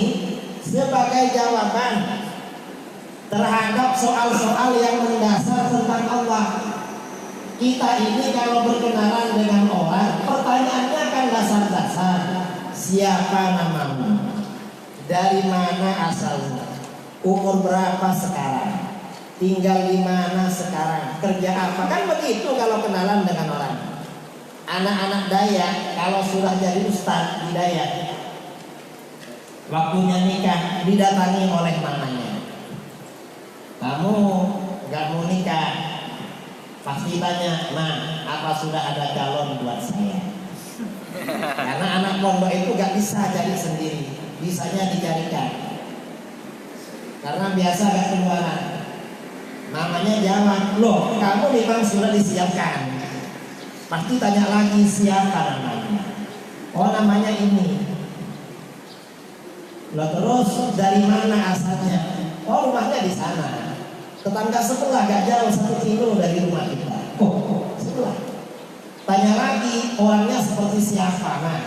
sebagai jawaban terhadap soal-soal yang mendasar tentang Allah. Kita ini kalau berkenalan dengan orang, pertanyaannya kan dasar-dasar. Siapa namamu? Dari mana asalnya? Umur berapa sekarang? Tinggal di mana sekarang? Kerja apa? Kan begitu kalau kenalan dengan orang. anak-anak Dayak kalau sudah jadi ustaz di Dayak, waktunya nikah didatangi oleh mamanya. Kamu gak mau nikah? Pasti tanya, "Ma, apa sudah ada calon buat saya?" Karena anak pondok itu gak bisa jadi sendiri, bisanya dicarikan. Karena biasa gak keluaran. Mamanya jawab, "Loh, kamu memang sudah disiapkan." Pasti tanya lagi, "Siapa namanya?" "Oh, namanya ini." "Loh, terus dari mana asalnya?" "Oh, rumahnya di sana. Tetangga sebelah, gak jauh 1 kilo dari rumah kita." "Oh, sebelah." Tanya lagi, "Orangnya seperti siapa?" "Nah,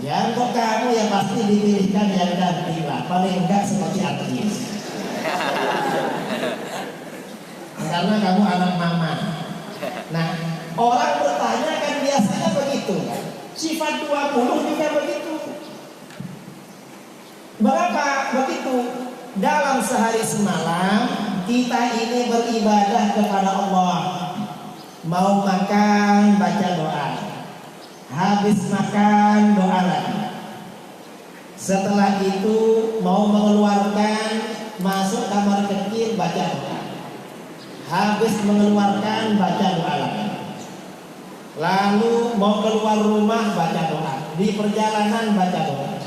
ya untuk kamu yang pasti dipilihkan yang ganti lah, paling enggak seperti artis." Karena kamu anak mama. Nah, orang bertanya kan biasanya begitu. Sifat 20 juga begitu. Mengapa begitu? Dalam sehari semalam kita ini beribadah kepada Allah. Mau makan baca doa, habis makan doa lagi. Setelah itu mau mengeluarkan, masuk kamar kecil baca doa, habis mengeluarkan baca doa lagi. Lalu mau keluar rumah baca doa, di perjalanan baca doa,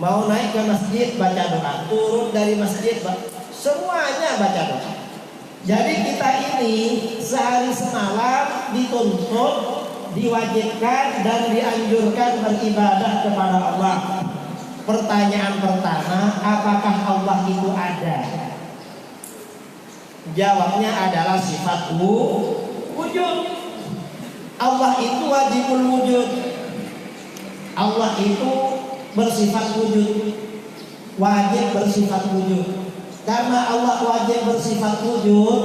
mau naik ke masjid baca doa, turun dari masjid semuanya baca doa. Jadi kita ini sehari semalam dituntut, diwajibkan dan dianjurkan beribadah kepada Allah. Pertanyaan pertama, apakah Allah itu ada? Jawabnya adalah sifat wujud. Allah itu wajibul wujud. Allah itu bersifat wujud, wajib bersifat wujud. Karena Allah wajib bersifat wujud,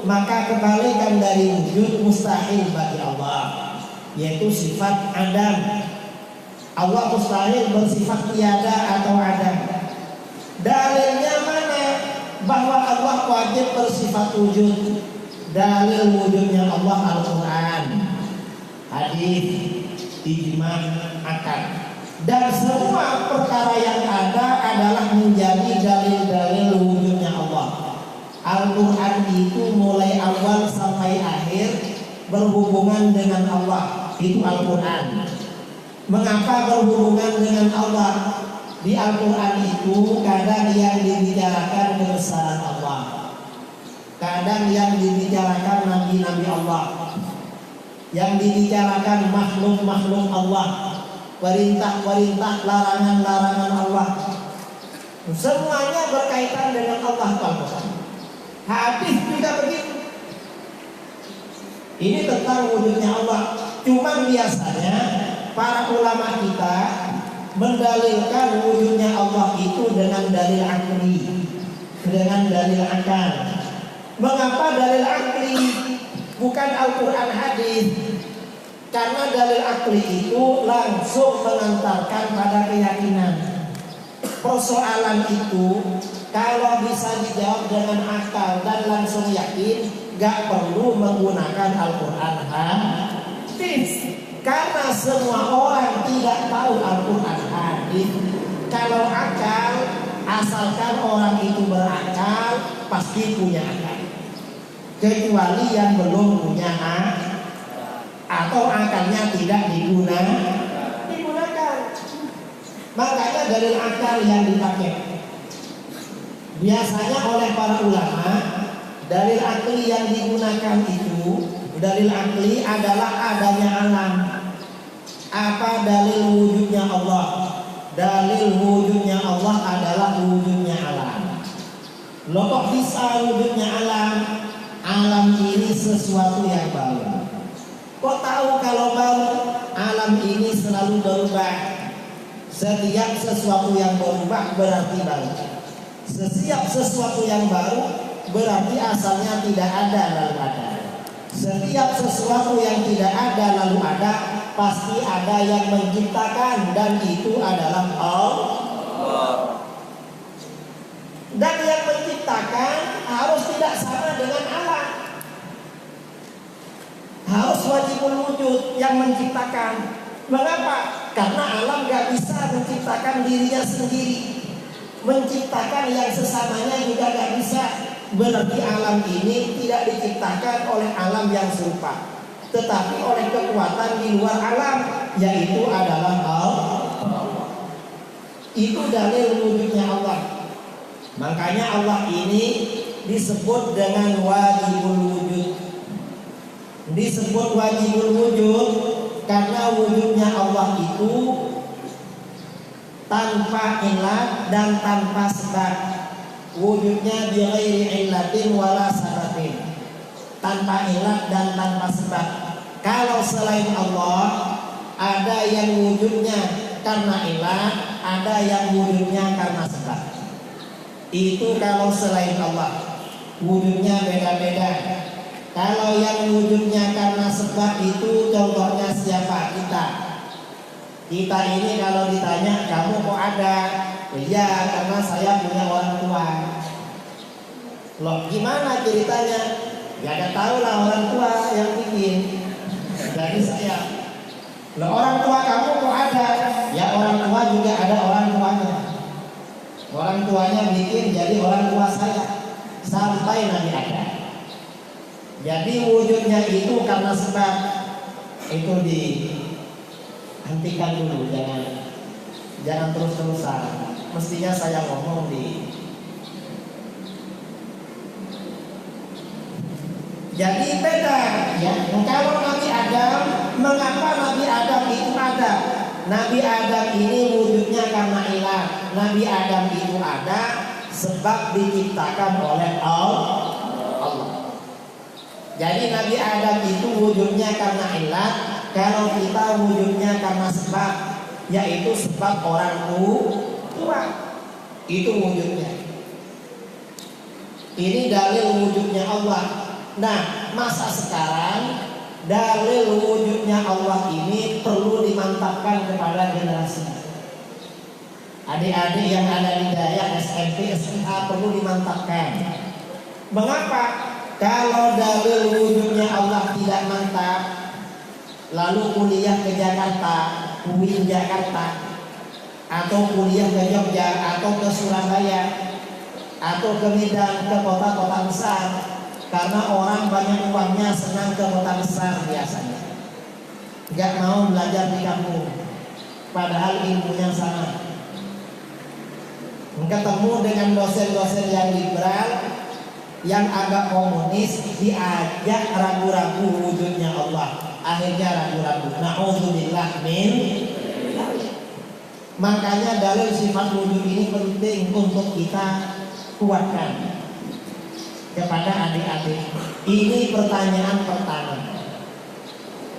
maka kebalikan dari wujud mustahil bagi Allah, yaitu sifat adam. Allah mustahil bersifat tiada atau adam. Dalilnya mana bahwa Allah wajib bersifat wujud? Dalil wujudnya Allah Al-Quran, hadis, ijma', akal. Dan semua perkara yang ada adalah menjadi dalil-dalil wujudnya Allah. Al-Quran itu mulai awal sampai akhir berhubungan dengan Allah. Itu Al-Quran. Mengapa berhubungan dengan Allah? Di Al-Quran itu kadang yang dibicarakan kebesaran Allah, kadang yang dibicarakan nabi-nabi Allah, yang dibicarakan makhluk-makhluk Allah, perintah-perintah, larangan-larangan Allah. Semuanya berkaitan dengan Allah Al-Quran. Hadis juga begitu. Ini tentang wujudnya Allah. Cuma biasanya para ulama kita mendalilkan wujudnya Allah itu dengan dalil akli, dengan dalil akal. Mengapa dalil akli bukan Al-Quran hadis? Karena dalil akli itu langsung mengantarkan pada keyakinan. Persoalan itu kalau bisa dijawab dengan akal dan langsung yakin, gak perlu menggunakan Al-Quran hadis. Karena semua orang tidak tahu Al-Quran hadis. Kalau akal, asalkan orang itu berakal, pasti punya akal. Kecuali yang belum punya akal atau akalnya tidak digunakan. Makanya dalil akal yang dipakai. Biasanya oleh para ulama, dalil akli yang digunakan itu, dalil akli adalah adanya alam. Apa dalil wujudnya Allah? Dalil wujudnya Allah adalah wujudnya alam. Loh kok bisa wujudnya alam? Alam ini sesuatu yang baru. Kok tahu kalau baru? Alam ini selalu berubah. Setiap sesuatu yang berubah berarti baru. Setiap sesuatu yang baru berarti asalnya tidak ada lalu ada. Setiap sesuatu yang tidak ada lalu ada, pasti ada yang menciptakan, dan itu adalah Allah. Dan yang menciptakan harus tidak sama dengan alam, harus wajibul wujud. yang menciptakan. Mengapa? Karena alam gak bisa menciptakan dirinya sendiri. Menciptakan yang sesamanya juga gak bisa. Berarti alam ini tidak diciptakan oleh alam yang serupa, tetapi oleh kekuatan di luar alam, yaitu adalah Allah. Itu dalil wujudnya Allah. Makanya Allah ini disebut dengan wajibul wujud. Disebut wajibul wujud karena wujudnya Allah itu tanpa ilat dan tanpa sebab. Wujudnya bighairi illatin wala sababin, tanpa ilat dan tanpa sebab. Kalau selain Allah, ada yang wujudnya karena ilat, ada yang wujudnya karena sebab. Itu kalau selain Allah, wujudnya beda-beda. Kalau yang wujudnya karena sebab itu contohnya siapa? Kita ini kalau ditanya, kamu kok ada? Ya karena saya punya orang tua. Loh gimana ceritanya? Ya gak tahu lah, orang tua yang bikin. Jadi saya. Loh orang tua kamu kok ada? Ya orang tua juga ada orang tuanya. Orang tuanya bikin jadi orang tua saya sampai Nabi ada. Jadi wujudnya itu karena sebab. Itu dihentikan dulu, jangan terus-terusan. Mestinya saya ngomong jadi beda ya. Kalau Nabi Adam, mengapa Nabi Adam itu ada? Nabi Adam ini wujudnya karena ilah. Nabi Adam itu ada sebab diciptakan oleh Allah. Jadi Nabi Adam itu wujudnya karena ilah. Kalau kita wujudnya karena sebab, yaitu sebab orang tua. Itu wujudnya. Ini dalil wujudnya Allah. Nah, masa sekarang dalil wujudnya Allah ini perlu dimantapkan kepada generasi. Adik-adik yang ada di Dayak, SMP, SMA perlu dimantapkan. Mengapa? Kalau dalil wujudnya Allah tidak mantap, lalu kuliah ke Jakarta, UIN Jakarta, atau kuliah ke Jogja, atau ke Surabaya, atau ke Medan, ke kota-kota besar. Karena orang banyak uangnya senang ke kota besar biasanya, gak mau belajar di kampung, padahal ilmunya sama. Ketemu dengan dosen-dosen yang liberal, yang agak komunis, diajak ragu-ragu wujudnya Allah. Akhirnya ragu-ragu. Na'udzubillah min. Makanya dalil sifat wujud ini penting untuk kita kuatkan kepada adik-adik. Ini pertanyaan pertama.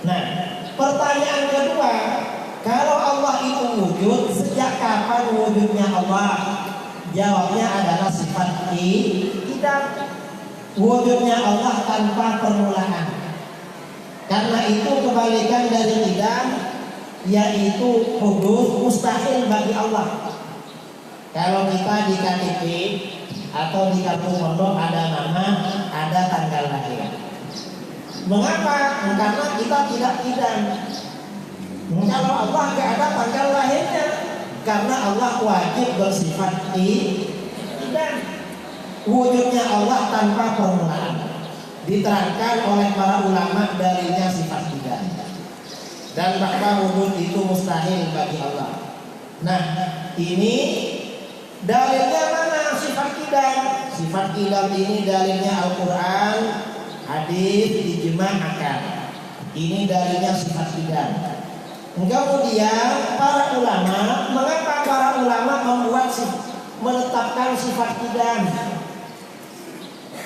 Nah, pertanyaan kedua, kalau Allah itu wujud, sejak kapan wujudnya Allah? Jawabnya adalah sifat tidak. Wujudnya Allah tanpa permulaan. Karena itu kebalikan dari tidak, yaitu hudus, mustahil bagi Allah. Kalau kita di KTP atau di kartu pondok ada nama, ada tanggal lahir. Mengapa? Karena kita tidak. Kalau Allah nggak ada tanggal lahirnya, karena Allah wajib bersifat tidak. Wujudnya Allah tanpa permulaan. Diterangkan oleh para ulama dalilnya sifat tidak. Dan bahwa wujud itu mustahil bagi Allah. Nah, ini dalilnya mana sifat tidak? Sifat tidak ini dalilnya Al-Quran, hadis, ijma' akal. Ini dalilnya sifat tidak. Kemudian para ulama, mengapa para ulama menetapkan sifat tidak?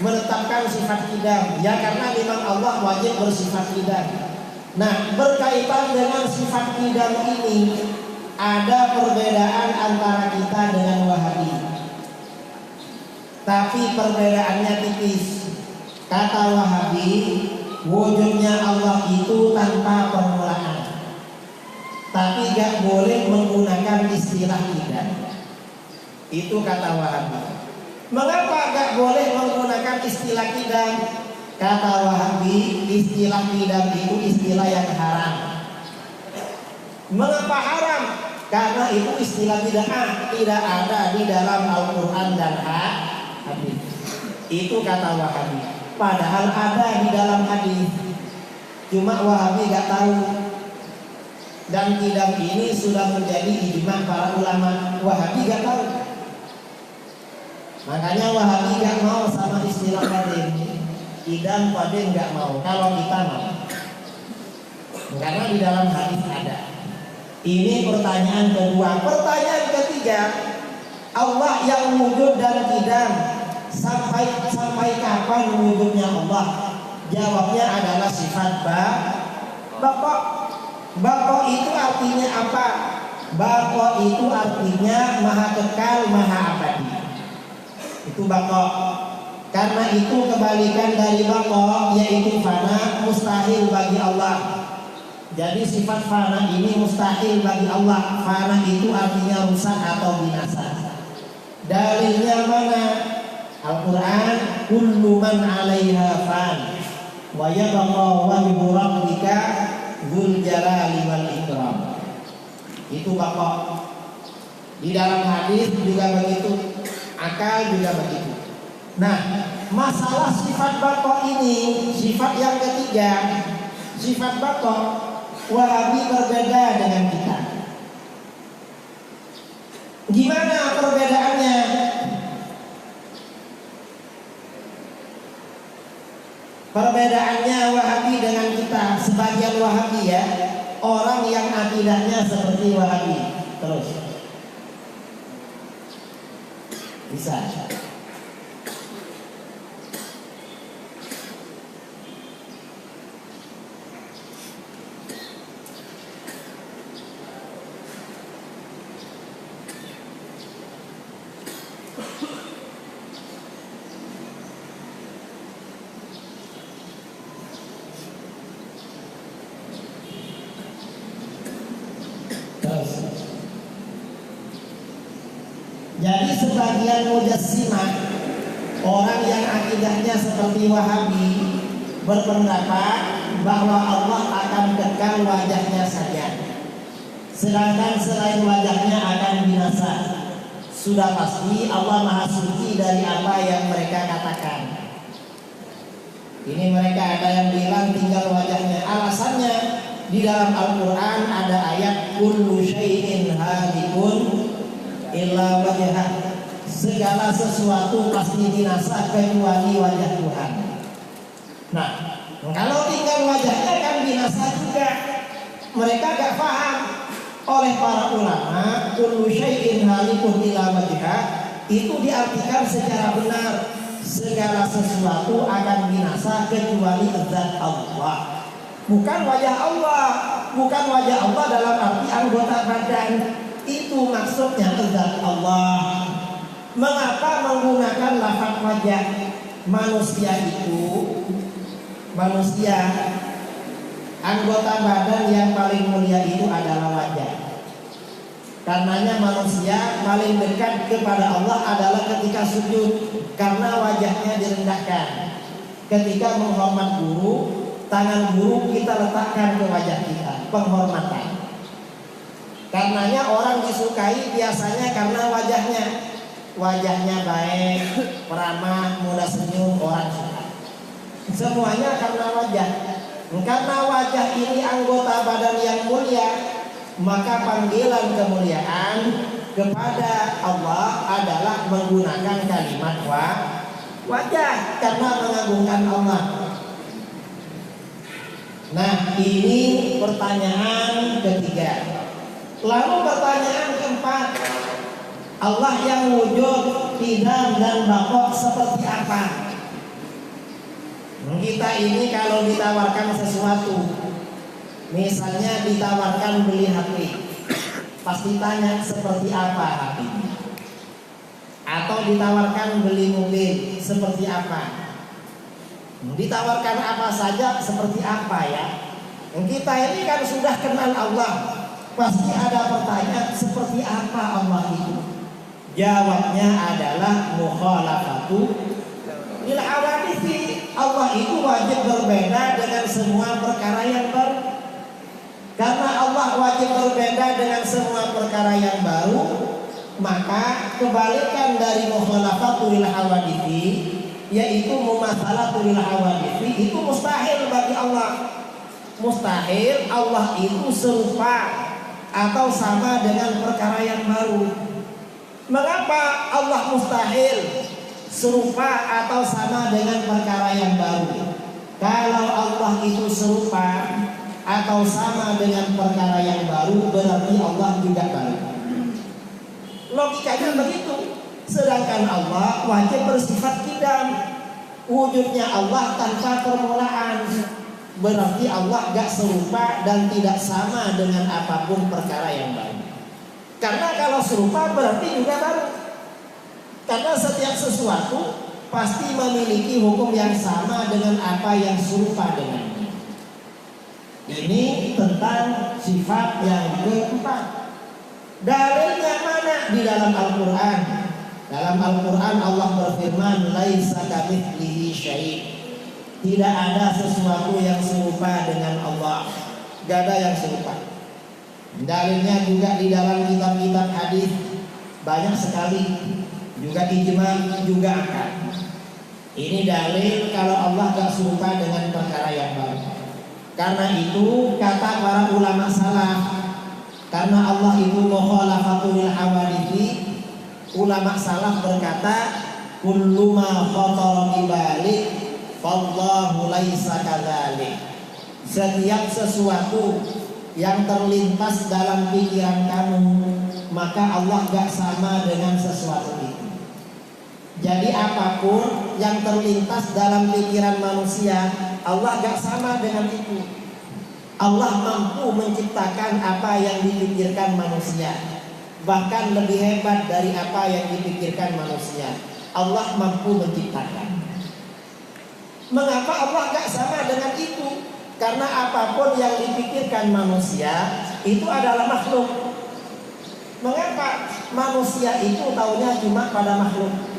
Menetapkan sifat tidak, ya karena memang Allah wajib bersifat tidak. Nah, berkaitan dengan sifat tidak ini, ada perbedaan antara kita dengan Wahabi. Tapi perbedaannya tipis. Kata Wahabi, wujudnya Allah itu tanpa permulaan. Tapi gak boleh menggunakan istilah tidak. Itu kata Wahabi. Mengapa gak boleh menggunakan istilah tidak? kata Wahabi istilah qidam itu istilah yang haram. Mengapa haram? Karena itu istilah bid'ah, tidak ada di dalam Al-Quran dan hadis. Itu kata Wahabi. Padahal ada di dalam hadis. Cuma Wahabi gak tahu. Dan qidam ini sudah menjadi ijma para ulama. Wahabi gak tahu. Makanya Wahabi gak mau sama istilah qadim. Qidam qadim gak mau. Kalau kita mau. Karena di dalam hadis ada. Ini pertanyaan kedua. Pertanyaan ketiga, Allah yang wujud dan qidam, sampai kapan wujudnya Allah? Jawabnya adalah sifat baqa. Baqa itu artinya apa? Baqa itu artinya maha kekal, maha abadi. Itu baqa. Karena itu kebalikan dari baqa, yaitu fana, mustahil bagi Allah. Jadi sifat fana ini mustahil bagi Allah. Fana itu artinya rusak atau binasa. Dalilnya mana? Al-Quran, kullu man 'alaiha fan wa yabqa wajhu rabbika dzul jalali wal ikram. Itu baqa. Di dalam hadis juga begitu, akal juga begitu. Nah, masalah sifat baqa ini, sifat yang ketiga, sifat baqa, Wahabi berbeda dengan kita. Gimana perbedaannya? Perbedaannya Wahabi dengan kita, sebagian Wahabi ya, orang yang akidahnya seperti Wahabi. Terus bisa. Jadi sebagian Mujassimah, orang yang akidahnya seperti Wahabi, berpendapat bahwa Allah akan kekal wajahnya saja, sedangkan selain wajahnya akan binasa. Sudah pasti Allah Maha Suci dari apa yang mereka katakan. Ini mereka ada yang bilang tinggal wajahnya. Alasannya di dalam Al-Quran ada ayat kullu syai'in halikun illa wajhah, segala sesuatu pasti binasa kecuali wajah Tuhan. Nah, kalau tinggal wajahnya kan binasa juga. Mereka gak paham. Oleh para ulama, kullu syai'in halikun illa wajhah itu diartikan secara benar, segala sesuatu akan binasa kecuali zat Allah. Bukan wajah Allah, bukan wajah Allah dalam arti anggota badan. Itu maksudnya zat Allah. Mengapa menggunakan lafaz wajah? Manusia anggota badan yang paling mulia itu adalah wajah. Karenanya manusia paling dekat kepada Allah adalah ketika sujud, karena wajahnya direndahkan. Ketika menghormat guru, tangan guru kita letakkan ke wajah kita, penghormatan. Karenanya orang disukai biasanya karena wajahnya baik, ramah, mudah senyum, orang suka. Semuanya karena wajah. Karena wajah ini anggota badan yang mulia, maka panggilan kemuliaan kepada Allah adalah menggunakan kalimat wajah, karena mengagungkan Allah. Nah, ini pertanyaan ketiga. Lalu pertanyaan keempat, Allah yang wujud, qidam dan baqa seperti apa? Kita ini kalau ditawarkan sesuatu, misalnya ditawarkan beli HP, pasti tanya seperti apa HP-nya. Atau ditawarkan beli mobil, seperti apa? Ditawarkan apa saja, seperti apa ya? Kita ini kan sudah kenal Allah, pasti ada pertanyaan seperti apa Allah itu. Jawabnya adalah mukhalafatu lil hawadits. Allah Allah itu wajib berbeda dengan semua perkara yang baru. Karena Allah wajib berbeda dengan semua perkara yang baru, maka kebalikan dari mukhalafatul hawadithi, yaitu mumatsalatul hawadithi, itu mustahil bagi Allah. Mustahil Allah itu serupa atau sama dengan perkara yang baru. Mengapa Allah mustahil serupa atau sama dengan perkara yang baru? Kalau Allah itu serupa atau sama dengan perkara yang baru, berarti Allah juga baru. Logikanya begitu. Sedangkan Allah wajib bersifat qidam. Wujudnya Allah tanpa permulaan. Berarti Allah gak serupa dan tidak sama dengan apapun perkara yang baru. Karena kalau serupa berarti juga baru. Karena setiap sesuatu pasti memiliki hukum yang sama dengan apa yang serupa dengannya. Ini tentang sifat yang keempat. Dalilnya mana? Di dalam Al-Quran. Dalam Al-Quran Allah berfirman, laisa kamitslihi syai'. Tidak ada sesuatu yang serupa dengan Allah. Tidak ada yang serupa. Dalilnya juga di dalam kitab-kitab hadis banyak sekali. Juga ijma, juga akal. Ini dalil kalau Allah gak serupa dengan perkara yang baru. Karena itu kata para ulama salaf, karena Allah itu mukhalafatul hawadithi, ulama salaf berkata, kullu ma khatara bi balik fallahu laisa kadzalik. Setiap sesuatu yang terlintas dalam pikiran kamu, maka Allah gak sama dengan sesuatu itu. Jadi apapun yang terlintas dalam pikiran manusia, Allah gak sama dengan itu. Allah mampu menciptakan apa yang dipikirkan manusia, bahkan lebih hebat dari apa yang dipikirkan manusia. Allah mampu menciptakan. Mengapa Allah gak sama dengan itu? Karena apapun yang dipikirkan manusia itu adalah makhluk. Mengapa? Manusia itu taunya cuma pada makhluk.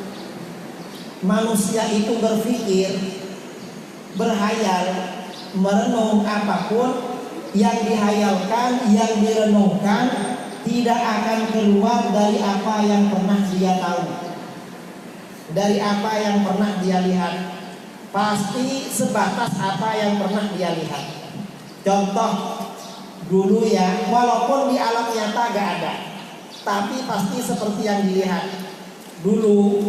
Manusia itu berpikir, berhayal, merenung apapun yang dihayalkan, yang direnungkan tidak akan keluar dari apa yang pernah dia tahu, dari apa yang pernah dia lihat. Pasti sebatas apa yang pernah dia lihat. Contoh dulu ya, walaupun di alam nyata gak ada, tapi pasti seperti yang dilihat. Dulu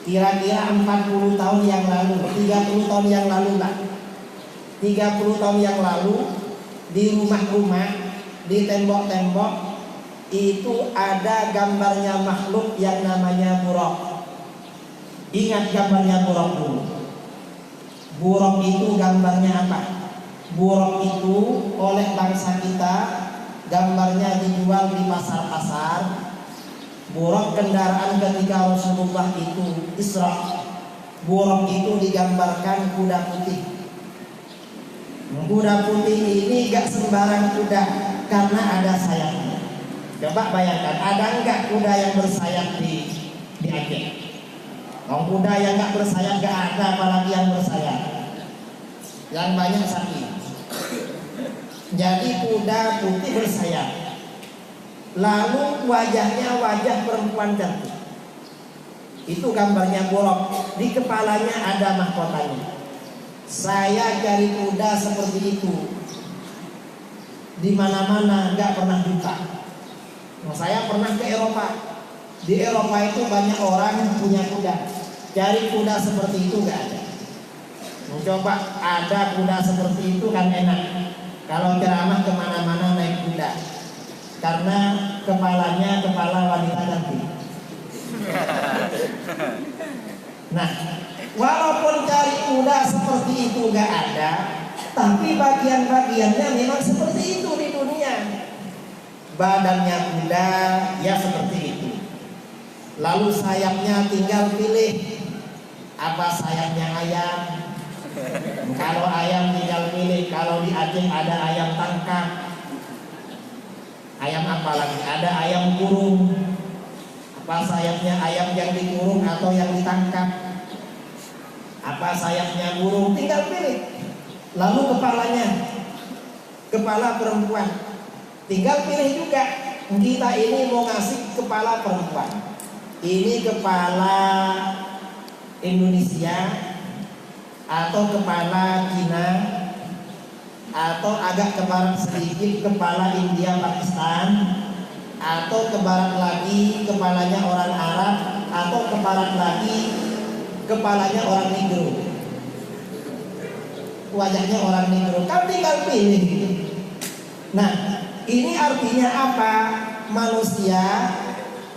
kira-kira 40 tahun yang lalu, 30 tahun yang lalu lah, 30 tahun yang lalu, di rumah-rumah, di tembok-tembok itu ada gambarnya makhluk yang namanya buruk. Ingat gambarnya buruk dulu. Buruk itu gambarnya apa? Buruk itu oleh bangsa kita gambarnya dijual di pasar-pasar. Buruk kendaraan ketika Rasulullah itu Isra. Buruk itu digambarkan kuda putih. Kuda putih ini gak sembarang kuda, karena ada sayapnya. Coba bayangkan, ada enggak kuda yang bersayap di Aceh? Kuda yang gak bersayap gak ada, apalagi yang bersayap. Yang banyak sapi. Jadi kuda putih bersayap. Lalu wajahnya wajah perempuan cantik. Itu gambarnya buruk. Di kepalanya ada mahkotanya. Saya cari kuda seperti itu di mana-mana, nggak pernah jumpa. Saya pernah ke Eropa. Di Eropa itu banyak orang yang punya kuda. Cari kuda seperti itu nggak ada. Coba ada kuda seperti itu kan enak. Kalau ceramah kemana-mana naik kuda. Karena kepalanya kepala wanita cantik. Nah, walaupun cari kuda seperti itu gak ada, tapi bagian-bagiannya memang seperti itu di dunia. Badannya kuda ya seperti itu. Lalu sayapnya tinggal pilih. Apa sayapnya ayam? Kalau ayam tinggal pilih. Kalau di Aceh ada ayam tangkap. Ayam apa lagi? Ada ayam kurung. Apa sayapnya ayam yang dikurung atau yang ditangkap? Apa apa sayapnya burung, tinggal pilih. Lalu kepalanya, kepala perempuan, tinggal pilih juga. Kita ini mau ngasih kepala perempuan, ini kepala Indonesia atau kepala Cina atau agak ke barat sedikit kepala India Pakistan, atau ke barat lagi kepalanya orang Arab, atau ke barat lagi kepalanya orang Negro, wajahnya orang Negro. Kan tinggal pilih. Nah, ini artinya apa? Manusia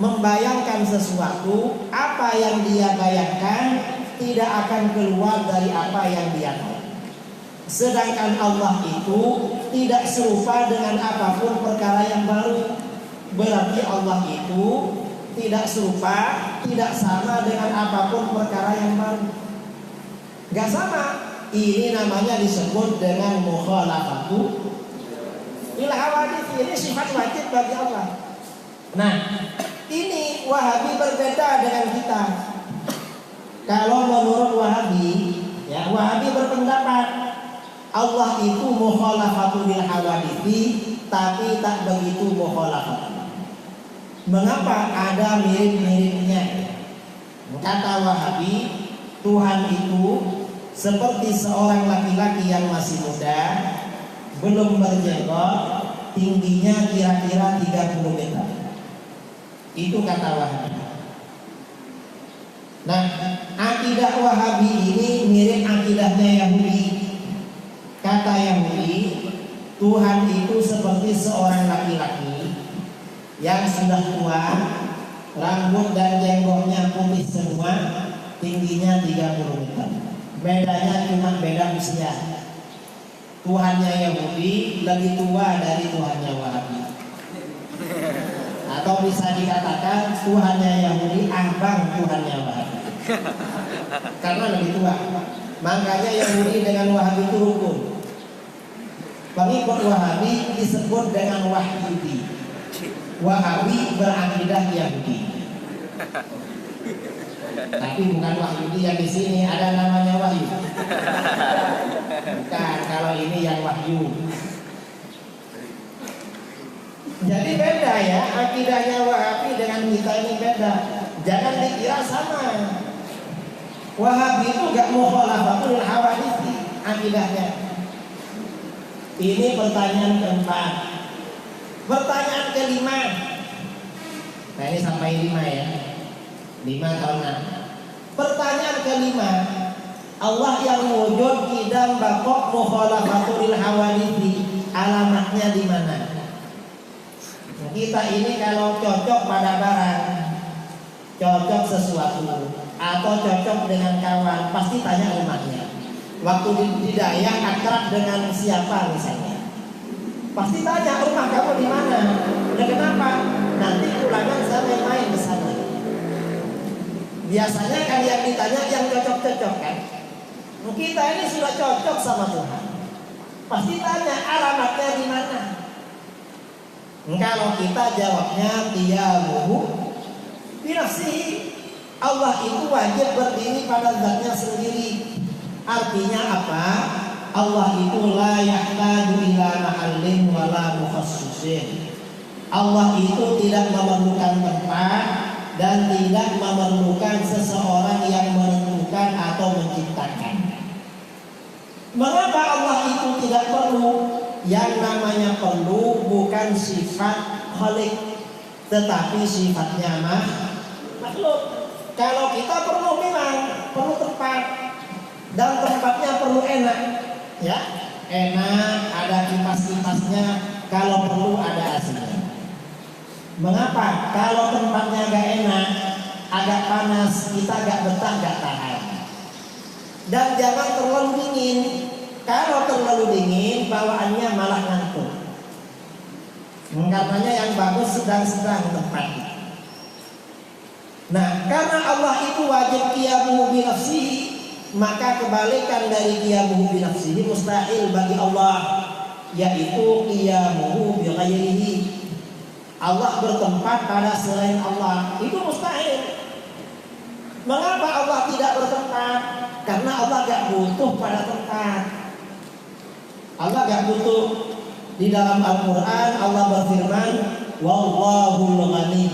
membayangkan sesuatu, apa yang dia bayangkan tidak akan keluar dari apa yang dia tahu. Sedangkan Allah itu tidak serupa dengan apapun perkara yang baru. Berarti Allah itu tidak serupa, tidak sama dengan apapun perkara yang baru. Gak sama. Ini namanya disebut dengan mukhalafatu bil hawadits. Ini sifat wajib bagi Allah. Nah, ini Wahabi berbeda dengan kita. Kalau menurut Wahabi, ya, Wahabi berpendapat Allah itu mukhalafatu bil hawadits, tapi tak begitu mukhalafatu. Mengapa? Ada mirip-miripnya. Kata Wahabi, Tuhan itu seperti seorang laki-laki yang masih muda, belum berjenggot, tingginya kira-kira 30 meter. Itu kata Wahabi. Nah, akidah Wahabi ini mirip akidahnya Yahudi. Kata Yahudi, Tuhan itu seperti seorang laki-laki yang sudah tua, rambut dan jenggotnya putih semua, tingginya 30 meter. Bedanya cuma beda usia. Tuhannya Yahudi lebih tua dari Tuhannya Wahabi. Atau bisa dikatakan Tuhannya Yahudi abang Tuhannya Wahabi. Karena lebih tua. Makanya Yahudi dengan Wahabi itu rukun. Pengikut Wahabi disebut dengan Wahyudi. Wahabi berakidah Yahudi. Tapi bukan Wahyudi yang di sini ada namanya Wahyu. Bukan, kalau ini yang Wahyu. Jadi beda ya, akidahnya Wahabi dengan kita ini beda. Jangan dikira sama. Wahabi itu gak mukhalafatul hawadits akidahnya. Ini pertanyaan keempat. Pertanyaan kelima. Nah, ini sampai 5 ya. 5 atau 6. Pertanyaan kelima, Allah yang wujud kidam bakok mukhalafatul hawadits, alamatnya di mana? Kita ini kalau cocok pada barang, cocok sesuatu, atau cocok dengan kawan, pasti tanya rumahnya. Waktu di Dayak akrab dengan siapa misalnya, pasti tanya rumah kamu di mana. Udah kenapa? Nanti pulangan saya main ke sana. Biasanya kan yang ditanya yang cocok-cocok kan. Kita ini sudah cocok sama Tuhan, pasti tanya alamatnya di mana. Kalau kita jawabnya qiyamuhu bi nafsihi, Allah itu wajib berdiri pada zatnya sendiri. Artinya apa? Allah itu la yahtaju ila mahallin wala mukhassisin. Allah itu tidak memerlukan tempat dan tidak memerlukan seseorang yang menentukan atau menciptakan. Mengapa Allah itu tidak perlu? Yang namanya perlu bukan sifat khalik, tetapi sifatnya makhluk. Kalau kita perlu, memang perlu tempat, dan tempatnya perlu enak, ya, enak, ada kipas-kipasnya. Kalau perlu ada AC-nya. Mengapa? Kalau tempatnya agak enak, agak panas, kita agak betah, agak tahan. Dan jangan terlalu dingin. Kalau terlalu dingin, bawaannya malah ngantuk. Karenanya yang bagus sedang-sedang tempatnya. Nah, karena Allah itu wajib qiyamuhu bi nafsihi, maka kebalikan dari qiyamuhu bi nafsihi mustahil bagi Allah, yaitu qiyamuhu bi ghairihi. Allah bertempat pada selain Allah, itu mustahil. Mengapa Allah tidak bertempat? Karena Allah gak butuh pada tempat. Allah gak butuh. Di dalam Al-Quran Allah berfirman, Wallahul ghani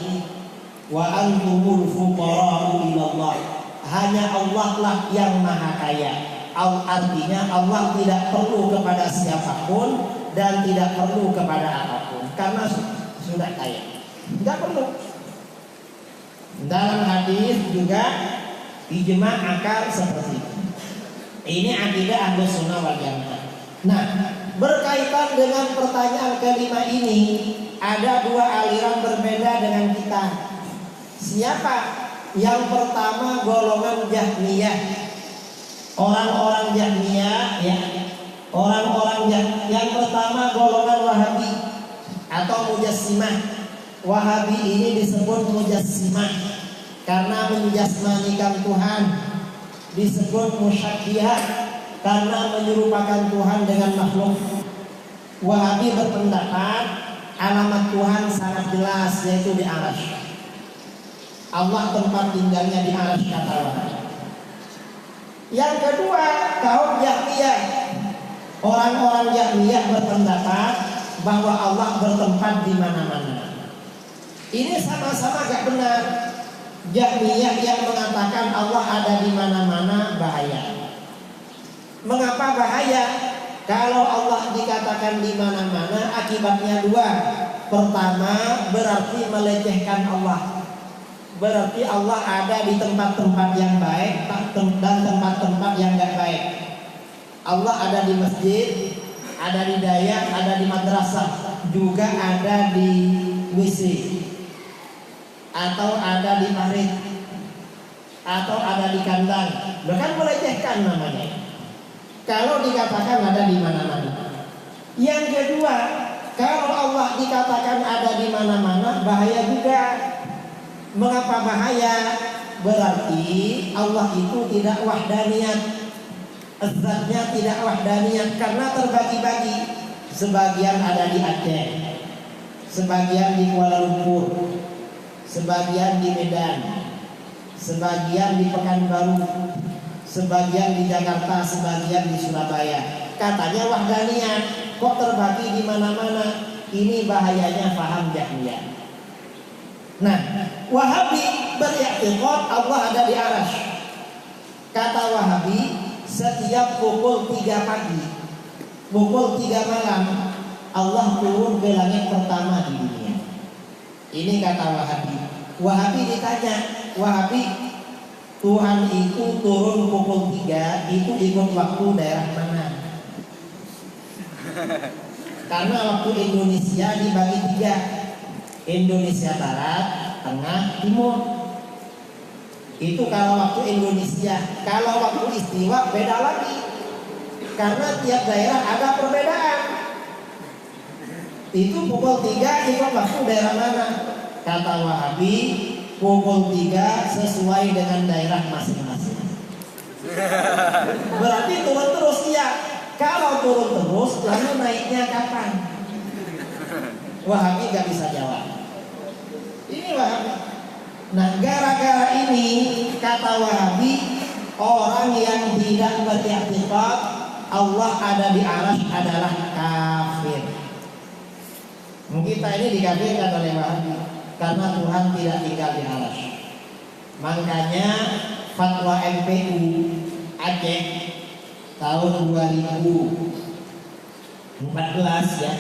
wa antumul fuqara'u ilallah. Hanya Allah lah yang maha kaya. Artinya Allah tidak perlu kepada siapapun dan tidak perlu kepada apapun, karena sudah kaya. Tidak perlu. Dalam hadis juga ijma' akal seperti itu. Ini akidah Ahlus Sunnah wal Jamaah. Nah, berkaitan dengan pertanyaan kelima ini, ada dua aliran berbeda dengan kita. Siapa? Yang pertama golongan Jahmiyah. Orang-orang Jahmiyah, ya. Orang-orang yang pertama golongan Wahabi atau Mujassimah. Wahabi ini disebut Mujassimah karena menjasmanikan Tuhan. Disebut Musyabbihah karena menyerupakan Tuhan dengan makhluk. Wahabi berpendapat alamat Tuhan sangat jelas, yaitu di arsy. Allah tempat tinggalnya di arsy, kata Wahabi. Yang kedua, kaum Jahmiyah. Orang-orang Jahmiyah berpendapat bahwa Allah bertempat di mana-mana. Ini sama-sama gak benar. Jahmiyah yang mengatakan Allah ada di mana-mana bahaya. Mengapa bahaya? Kalau Allah dikatakan di mana-mana, akibatnya dua. Pertama, berarti melecehkan Allah. Berarti Allah ada di tempat-tempat yang baik dan tempat-tempat yang gak baik. Allah ada di masjid, ada di daya, ada di madrasah, juga ada di WC, atau ada di parit, atau ada di kandang. Bahkan melecehkan namanya. Kalau dikatakan ada di mana-mana. Yang kedua, kalau Allah dikatakan ada di mana-mana, bahaya juga. Mengapa bahaya? Berarti Allah itu tidak wahdaniyat. Zatnya tidak wahdaniyat karena terbagi-bagi. Sebagian ada di Aceh, sebagian di Kuala Lumpur, sebagian di Medan, sebagian di Pekanbaru, sebagian di Jakarta, sebagian di Surabaya. Katanya wahdaniyat, kok terbagi di mana-mana? Ini bahayanya paham Jahmiyah. Nah, Wahabi beriktikad Allah ada di arsy. Kata Wahabi, setiap pukul 3 pagi, pukul 3 malam, Allah turun ke langit pertama di dunia. Ini kata Wahabi. Wahabi ditanya, Wahabi, Tuhan itu turun pukul 3, itu ikut waktu daerah mana? Karena waktu Indonesia dibagi 3. Indonesia Barat, Tengah, Timur. Itu kalau waktu Indonesia. Kalau waktu istiwa beda lagi. Karena tiap daerah ada perbedaan. Itu pukul 3 ikut waktu daerah mana? Kata Wahabi, pukul 3 sesuai dengan daerah masing-masing. Berarti turun terus ya. Kalau turun terus, lalu naiknya kapan? Wahabi gak bisa jawab. Ini Wahabi. Nah, gara-gara ini kata Wahabi, orang yang tidak beriktikad Allah ada di arsy adalah kafir. Kita ini dikafirkan oleh Wahabi karena Tuhan tidak tinggal di arsy. Makanya fatwa MPU Aceh tahun 2014 ya,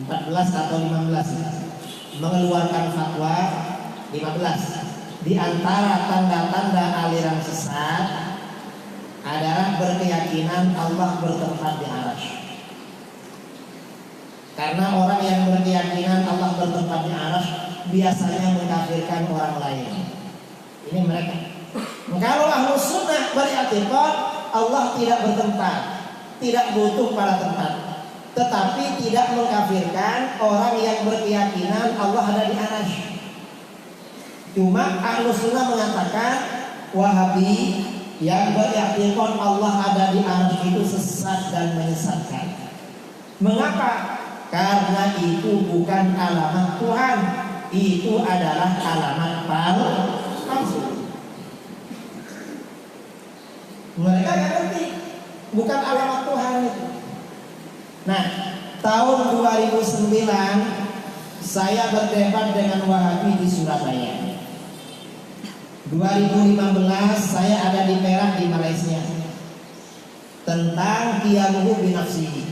14 atau 15 mengeluarkan fatwa 15. Di antara tanda-tanda aliran sesat adalah berkeyakinan Allah bertempat di arsy. Karena orang yang berkeyakinan Allah bertempat di arsy biasanya mengkafirkan orang lain. Ini mereka. Kalau Ahlus Sunnah beriktikad Allah tidak bertempat, tidak butuh pada tempat, tetapi tidak mengkafirkan orang yang berkeyakinan Allah ada di arsy. Cuma Ahlus Sunnah mengatakan Wahabi yang beriktikad Allah ada di arsy itu sesat dan menyesatkan. Mengapa? Karena itu bukan alamat Tuhan, itu adalah alamat palsu. bukan alamat Tuhan itu. Nah, tahun 2009 saya berdebat dengan Wahabi di Surabaya. 2015 saya ada di Perak di Malaysia tentang qiyamuhu binafsihi.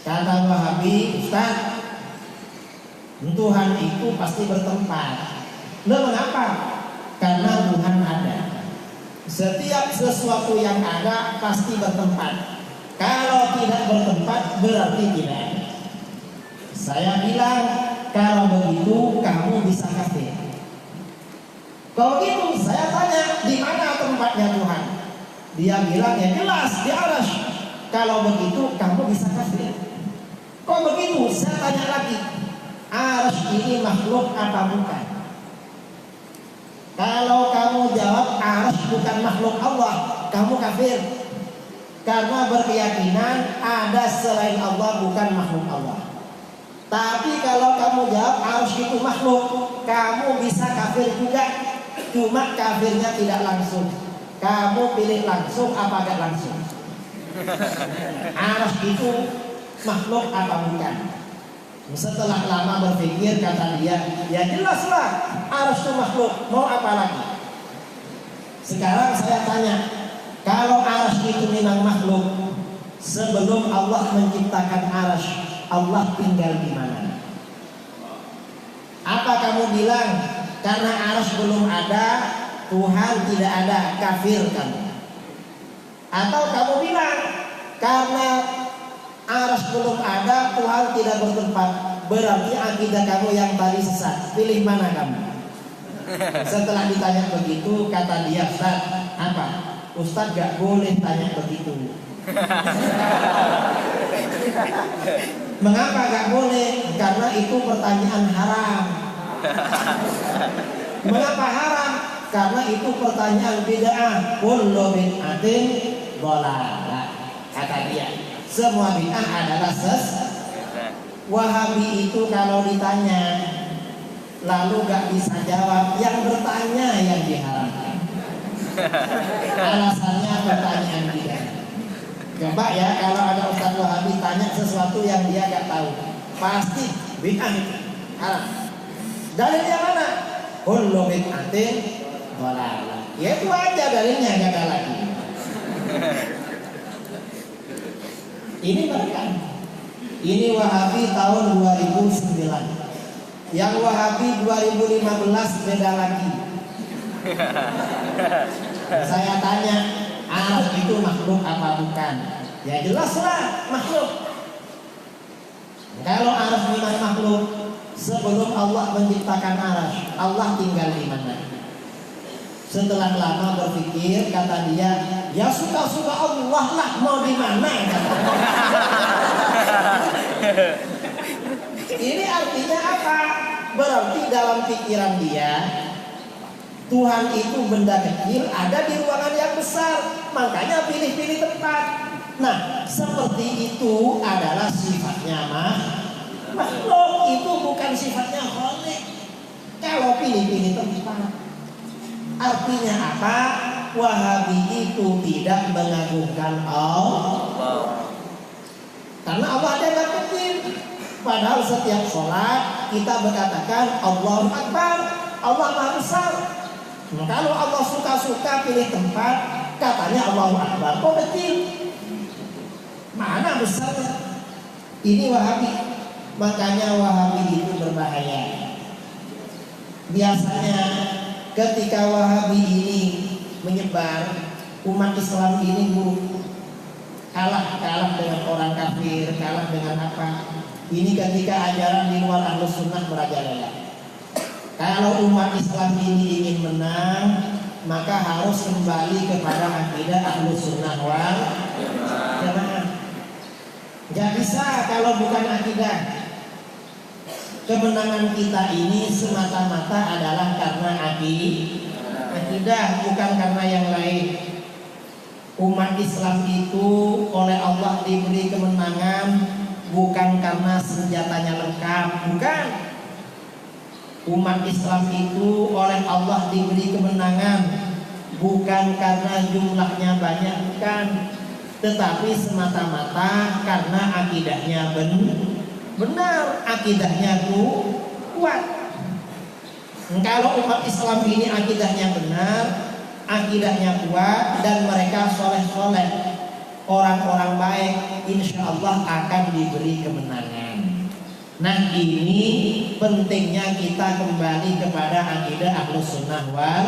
Kata Wahabi, Ustaz, Tuhan itu pasti bertempat. Loh, mengapa? Karena Tuhan ada. Setiap sesuatu yang ada pasti bertempat. Kalau tidak bertempat berarti tidak ada. Saya bilang, kalau begitu kamu bisa kafir. Kalau gitu saya tanya, di mana tempatnya Tuhan? Dia bilang, ya jelas di arasy. Kalau begitu kamu bisa kafir. Kok begitu? Saya tanya lagi, arasy ini makhluk apa bukan? Kalau kamu jawab arasy bukan makhluk Allah, kamu kafir. Karena berkeyakinan ada selain Allah bukan makhluk Allah. Tapi kalau kamu jawab arasy itu makhluk, kamu bisa kafir juga. Cuma kafirnya tidak langsung. Kamu pilih langsung apa gak langsung? Arasy itu makhluk apa bukan? Setelah lama berpikir kata dia, ya jelaslah arasy itu makhluk. Mau apa lagi? Sekarang saya tanya, kalau arasy itu memang makhluk, sebelum Allah menciptakan arasy, Allah tinggal di mana? Apa kamu bilang karena arasy belum ada, Tuhan tidak ada, kafir kamu? Atau kamu bilang karena arasy belum ada, Tuhan tidak bertempat, berarti akidah kamu yang tadi sesat? Pilih mana kamu? Setelah ditanya begitu, kata dia, Ustaz, apa? Ustaz gak boleh tanya begitu. Mengapa gak boleh? Karena itu pertanyaan haram. Mengapa haram? Karena itu pertanyaan bid'ah. Kullu bid'atin dhalalah. Kata dia, semua bid'ah adalah sesat. Wahabi itu kalau ditanya lalu gak bisa jawab, yang bertanya yang diharamkan. Alasannya pertanyaan dia. Coba ya, kalau ada Ustaz Wahabi tanya sesuatu yang dia gak tahu, pasti bid'ah itu haram. Dalilnya mana? Kullu bid'atin dhalalah. Ya itu aja dalilnya, gak ada lagi. Ini mereka. Ini Wahabi tahun 2009. Yang Wahabi 2015 beda lagi. Saya tanya, arasy itu makhluk apa bukan? Ya jelaslah makhluk. Kalau arasy memang makhluk, sebelum Allah menciptakan arasy, Allah tinggal di mana? Setelah lama berpikir, kata dia, ya suka-suka Allah lah, mau di mana? Ini artinya apa? Berarti dalam pikiran dia, Tuhan itu benda kecil ada di ruangan yang besar, makanya pilih-pilih tempat. Nah, seperti itu adalah sifatnya makhluk, itu bukan sifatnya khaliq. Kalau pilih-pilih tempat, artinya apa? Wahabi itu tidak mengagungkan Allah, karena Allah ada yang kecil. Padahal setiap sholat kita berkatakan Allahu Akbar, Allah Maha Besar. Nah, kalau Allah suka-suka pilih tempat, katanya Allahu Akbar, kok kecil? Mana besarnya? Ini Wahabi. Makanya Wahabi itu berbahaya. Biasanya ketika Wahabi ini menyebar, umat Islam ini kalah dengan orang kafir, kalah dengan apa? Ini ketika ajaran di luar Ahlus Sunnah merajalela. Kalau umat Islam ini ingin menang, maka harus kembali kepada akidah Ahlus Sunnah wal Jamaah. Gak bisa kalau bukan akidah. Kemenangan kita ini semata-mata adalah karena akidah, bukan karena yang lain. Umat Islam itu oleh Allah diberi kemenangan bukan karena senjatanya lengkap, bukan. Umat Islam itu oleh Allah diberi kemenangan bukan karena jumlahnya banyak, bukan. tetapi semata-mata karena akidahnya benar, akidahnya kuat. Kalau umat Islam ini akidahnya benar, akidahnya kuat, dan mereka soleh-soleh, orang-orang baik, insya Allah akan diberi kemenangan. Nah, ini pentingnya kita kembali kepada akidah Ahlus Sunnah wal.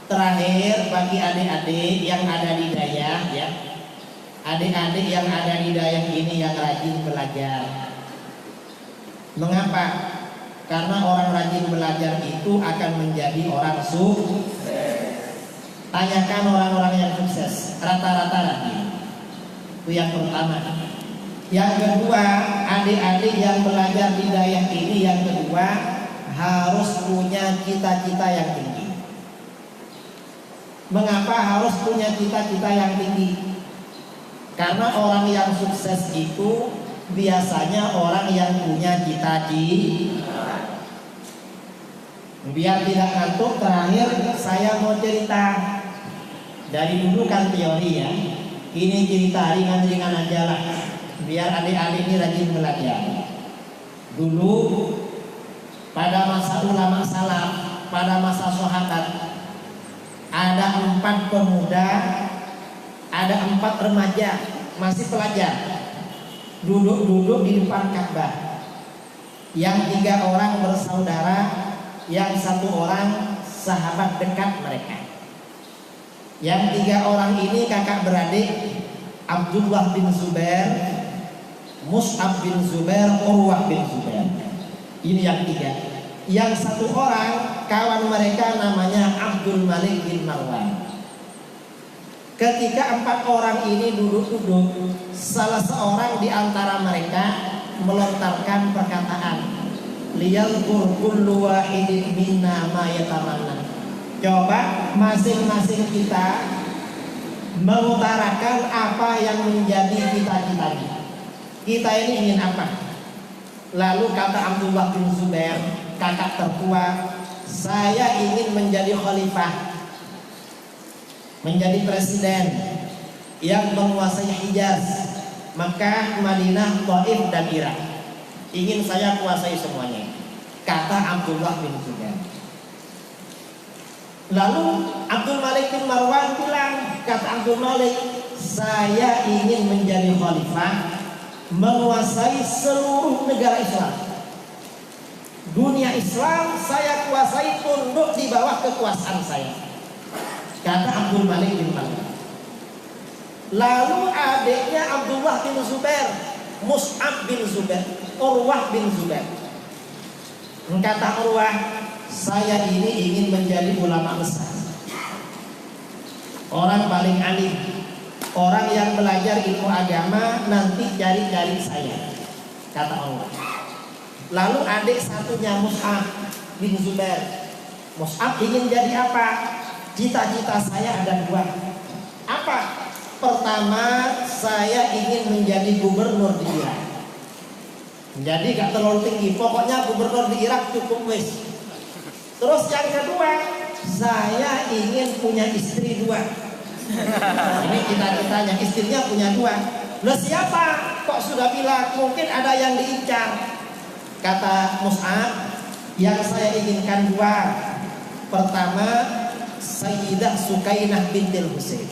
Terakhir, bagi adik-adik yang ada di Dayah, ya, adik-adik yang ada di Dayah ini yang rajin belajar. Mengapa? Karena orang rajin belajar itu akan menjadi orang sukses. Tanyakan orang-orang yang sukses, rata-rata rajin. Itu yang pertama. Yang kedua, adik-adik yang belajar di Dayah ini, yang kedua harus punya cita-cita yang tinggi. Mengapa harus punya cita-cita yang tinggi? Karena orang yang sukses itu biasanya orang yang punya cita-cita. Biar tidak ngantuk, terakhir saya mau cerita. Dari dulu kan teori ya, ini cerita ringan-ringan aja lah, biar adik-adik ini rajin belajar. Dulu pada masa ulama salaf, pada masa sahabat, ada 4 pemuda, ada 4 remaja masih pelajar, duduk-duduk di depan Ka'bah. Yang 3 orang bersaudara, yang 1 orang sahabat dekat mereka. Yang 3 orang ini kakak beradik, Abdullah bin Zubair, Mus'ab bin Zubair, Urwah bin Zubair. Ini yang 3. Yang 1 orang kawan mereka namanya Abdul Malik bin Marwan. Ketika 4 orang ini duduk-duduk, salah seorang di antara mereka melontarkan perkataan, liyalqur kullu wahidin minna ma yatamanna. Coba masing-masing kita mengutarakan apa yang menjadi cita-citanya. Kita ini ingin apa? Lalu kata Abdullah bin Zubair, kakak tertua, saya ingin menjadi khalifah, menjadi presiden yang menguasai Hijaz, Makkah, Madinah, Thaif, dan Irak. Ingin saya kuasai semuanya, kata Abdullah bin Zubair. Lalu Abdul Malik bin Marwan bilang, kata Abdul Malik, saya ingin menjadi khalifah, menguasai seluruh negara Islam. Dunia Islam saya kuasai, tunduk di bawah kekuasaan saya, kata Abdul Malik bin Marwan. Lalu adiknya Abdullah bin Zubair, Mus'ab bin Zubair, Urwah bin Zubair, kata Urwah, saya ini ingin menjadi ulama besar, orang paling alim, orang yang belajar ilmu agama, nanti cari-cari saya, kata Allah. Lalu adik satunya Mus'ab bin Zubair, Mus'ab ingin jadi apa? Cita-cita saya ada 2. Apa? Pertama, saya ingin menjadi gubernur di Irak. Jadi gak terlalu tinggi, pokoknya gubernur di Irak cukup wis. Terus yang kedua, saya ingin punya istri 2. Ini cita-citanya, istrinya punya 2. Loh siapa? Kok sudah bilang mungkin ada yang diincar. Kata Mus'ab, yang saya inginkan 2. Pertama, Sayyidah Sukainah bintil Husain.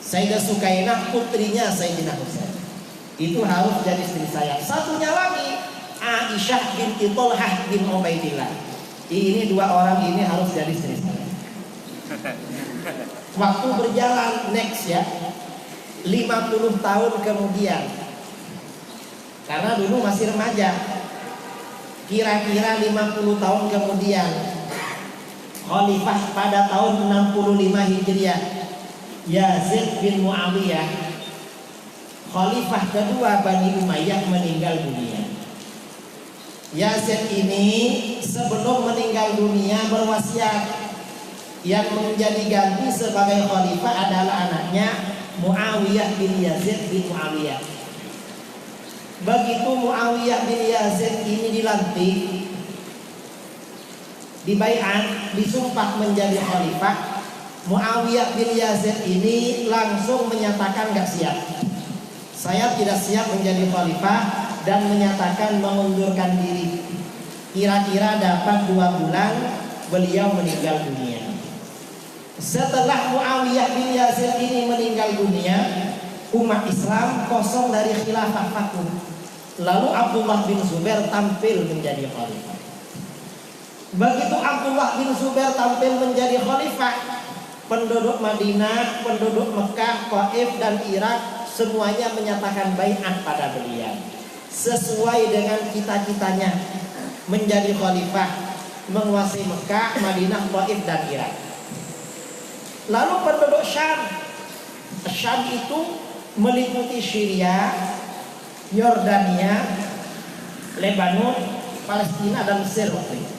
Sayyidah Sukainah putrinya Sayyidina Husain. Itu harus jadi istri saya. Satunya lagi, Aisyah binti Thalhah bin Ubaidillah. Ini 2 orang ini harus jadi istri saya. Waktu berjalan, next ya, 50 tahun kemudian, karena dulu masih remaja, kira-kira 50 tahun kemudian, khalifah pada tahun 65 Hijriah, Yazid bin Muawiyah, khalifah kedua Bani Umayyah, meninggal dunia. Yazid ini sebelum meninggal dunia berwasiat, yang menjadi ganti sebagai khalifah adalah anaknya Muawiyah bin Yazid bin Muawiyah. Begitu Muawiyah bin Yazid ini dilantik, dibaiat, disumpah menjadi khalifah, Muawiyah bin Yazid ini langsung menyatakan gak siap. Saya tidak siap menjadi khalifah dan menyatakan mengundurkan diri. Kira-kira dapat 2 bulan beliau meninggal dunia. Setelah Muawiyah bin Yazid ini meninggal dunia, umat Islam kosong dari khilafah vakum. Lalu Abdullah bin Zubair tampil menjadi khalifah. Begitu Abdullah bin Zubair tampil menjadi khalifah, penduduk Madinah, penduduk Mekah, Taif dan Irak semuanya menyatakan baiat pada beliau. Sesuai dengan cita-citanya menjadi khalifah, menguasai Mekah, Madinah, Taif dan Irak. Lalu penduduk Syam itu meliputi Syria, Yordania, Lebanon, Palestina dan Mesir waktu itu.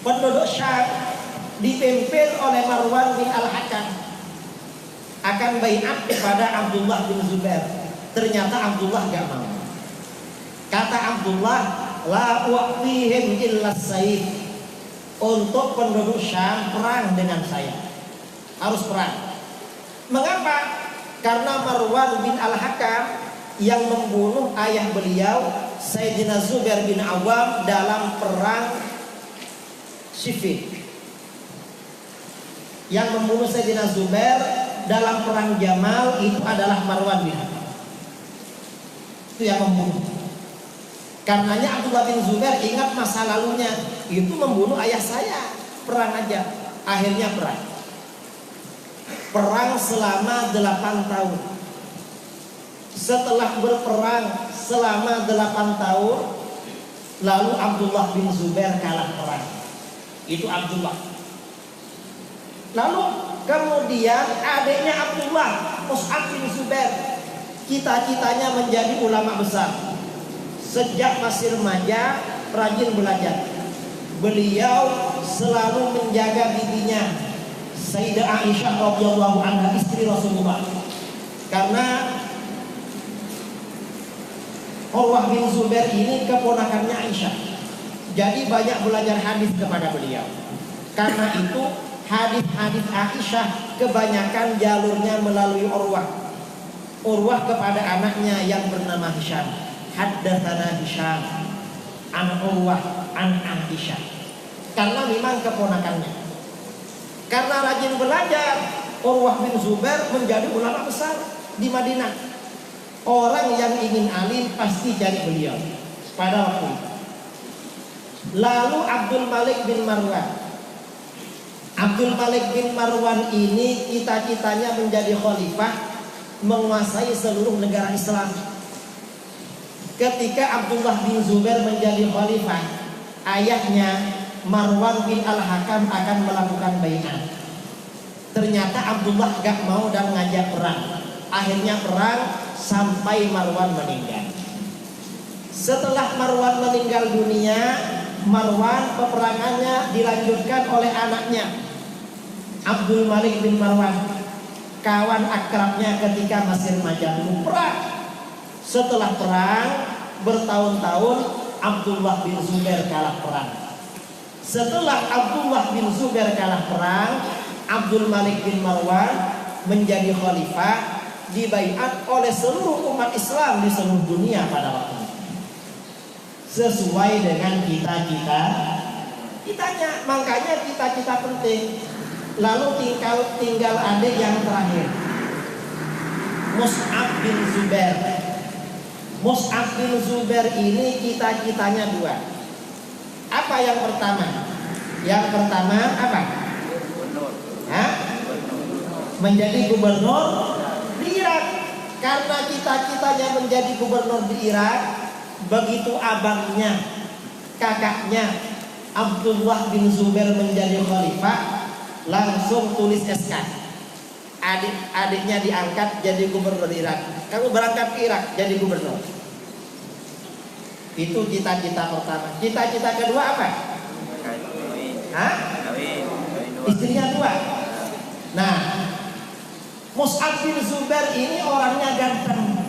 Penduduk Syam dipimpin oleh Marwan bin Al-Hakam akan baiat kepada Abdullah bin Zubair. Ternyata Abdullah gak mau. Kata Abdullah, la u'tihim illa sayf. Untuk penduduk Syam perang dengan saya, harus perang. Mengapa? Karena Marwan bin Al-Hakam yang membunuh ayah beliau Sayyidina Zubair bin Awam dalam perang Siffin. Yang membunuh Sayyidina Zubair dalam perang Jamal itu adalah Marwan bin Hakam. Itu yang membunuh. Karenanya Abdullah bin Zubair ingat masa lalunya, itu membunuh ayah saya, perang aja. Akhirnya perang. Perang selama 8 tahun. Setelah berperang selama 8 tahun, lalu Abdullah bin Zubair kalah perang. Itu Abdullah. Lalu kemudian adiknya Abdullah, Mus'ab bin Zubair, cita-citanya menjadi ulama besar. Sejak masih remaja rajin belajar. Beliau selalu menjaga bibinya Sayyidah Aisyah radhiyallahu anha, istri Rasulullah. Karena Urwah bin Zubair ini keponakannya Aisyah, jadi banyak belajar hadis kepada beliau. Karena itu hadis-hadis Aisyah kebanyakan jalurnya melalui Urwah. Urwah kepada anaknya yang bernama Hisham, haddatsana Hisham an Urwah an Aisyah. Karena memang keponakannya. Karena rajin belajar, Urwah bin Zubair menjadi ulama besar di Madinah. Orang yang ingin alim pasti cari beliau pada waktu itu. Lalu Abdul Malik bin Marwan. Abdul Malik bin Marwan ini cita-citanya menjadi khalifah, menguasai seluruh negara Islam. Ketika Abdullah bin Zubair menjadi khalifah, ayahnya Marwan bin Al-Hakam akan melakukan baiat. Ternyata Abdullah gak mau dan ngajak perang. Akhirnya perang sampai Marwan meninggal. Setelah Marwan meninggal dunia, Marwan peperangannya dilanjutkan oleh anaknya Abdul Malik bin Marwan, kawan akrabnya ketika masih remaja dulu perang. Setelah perang bertahun-tahun, Abdullah bin Zubair kalah perang. Setelah Abdullah bin Zubair kalah perang, Abdul Malik bin Marwan menjadi khalifah, dibaiat oleh seluruh umat Islam di seluruh dunia pada waktu itu. Sesuai dengan cita-citanya, makanya cita-cita penting. Lalu tinggal adik yang terakhir, Mus'ab bin Zubair. Mus'ab bin Zubair ini cita-citanya 2. Apa yang pertama? Yang pertama apa? Menjadi gubernur di Irak. Karena cita-citanya menjadi gubernur di Irak, begitu abangnya, kakaknya Abdullah bin Zubair menjadi khalifah, langsung tulis SK. Adik-adiknya diangkat jadi gubernur di Irak. Kamu berangkat ke Irak jadi gubernur. Itu cita-cita pertama. Cita-cita kedua apa? Istrinya 2. Nah, Mus'ab bin Zubair ini orangnya ganteng,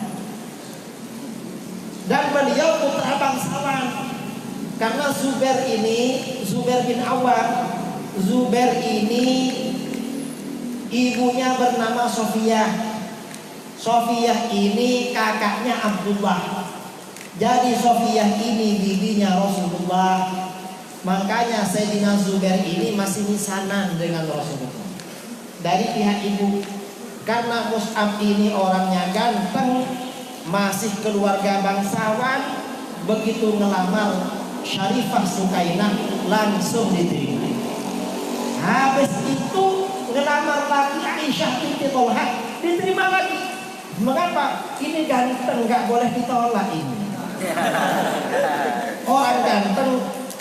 dan beliau putra bangsawan. Karena Zubair bin Awam, Zubair ini Ibunya bernama Sofiyah. Sofiyah ini kakaknya Abdullah. Jadi Sofiyah ini bibinya Rasulullah. Makanya Sayyidina Zubair ini masih misanan dengan Rasulullah dari pihak ibu. Karena Mus'ab ini orangnya ganteng, masih keluarga bangsawan, begitu ngelamar Syarifah Sukainah langsung diterima. Habis itu ngelamar lagi Aisyah binti Thalhah, diterima lagi. Mengapa? Ini ganteng, nggak boleh ditolak ini. Orang ganteng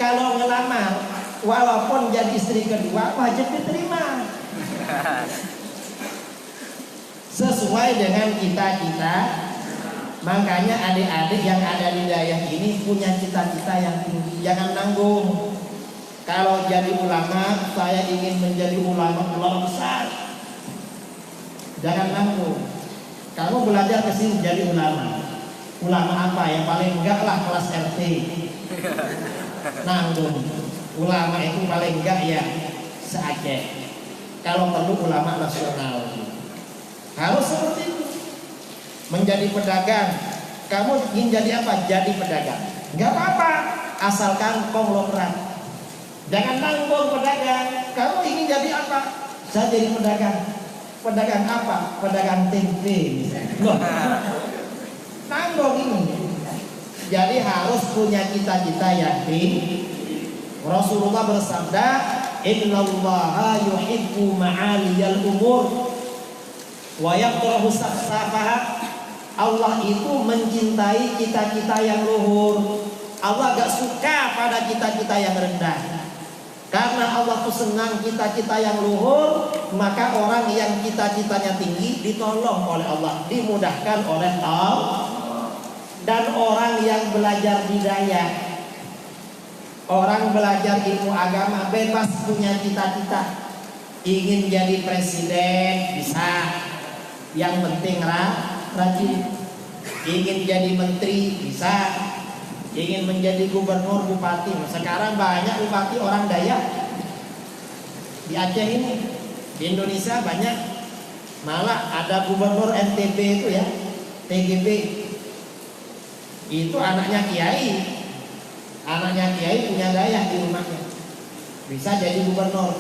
kalau ngelamar, walaupun jadi istri kedua wajib diterima. Sesuai dengan cita-cita. Makanya adik-adik yang ada di daerah ini punya cita-cita yang tinggi. Jangan nanggung. Kalau jadi ulama, saya ingin menjadi ulama besar. Jangan nanggung. Kamu belajar ke sini jadi ulama. Ulama apa? Yang paling enggak lah kelas RT. Nanggung. Ulama itu paling enggak ya se-Aceh. Kalau perlu ulama nasional. Harus seperti itu. Menjadi pedagang. Kamu ingin jadi apa? Jadi pedagang. Enggak apa-apa, asalkan konglomerat. Jangan nanggung pedagang. Kamu ingin jadi apa? Saya jadi pedagang. Pedagang apa? Pedagang tempe. Loh, nanggung ini. Jadi harus punya cita-cita yang tinggi. Rasulullah bersabda, "Innallaha yuhibbu ma'aliyal umur wa yakrahu safsafaha." Allah itu mencintai cita-cita yang luhur. Allah gak suka pada cita-cita yang rendah. Karena Allah tuh senang cita-cita yang luhur, maka orang yang cita-citanya tinggi ditolong oleh Allah, dimudahkan oleh Allah. Dan orang yang belajar hidayah, orang belajar ilmu agama bebas punya cita-cita. Ingin jadi presiden bisa, yang penting rajin. Ingin jadi menteri bisa. Ingin menjadi gubernur, bupati. Sekarang banyak bupati orang Dayak di Aceh ini, di Indonesia banyak. Malah ada gubernur NTB itu ya, TGB. Itu anaknya kiai. Anaknya kiai punya Dayak di rumahnya, bisa jadi gubernur.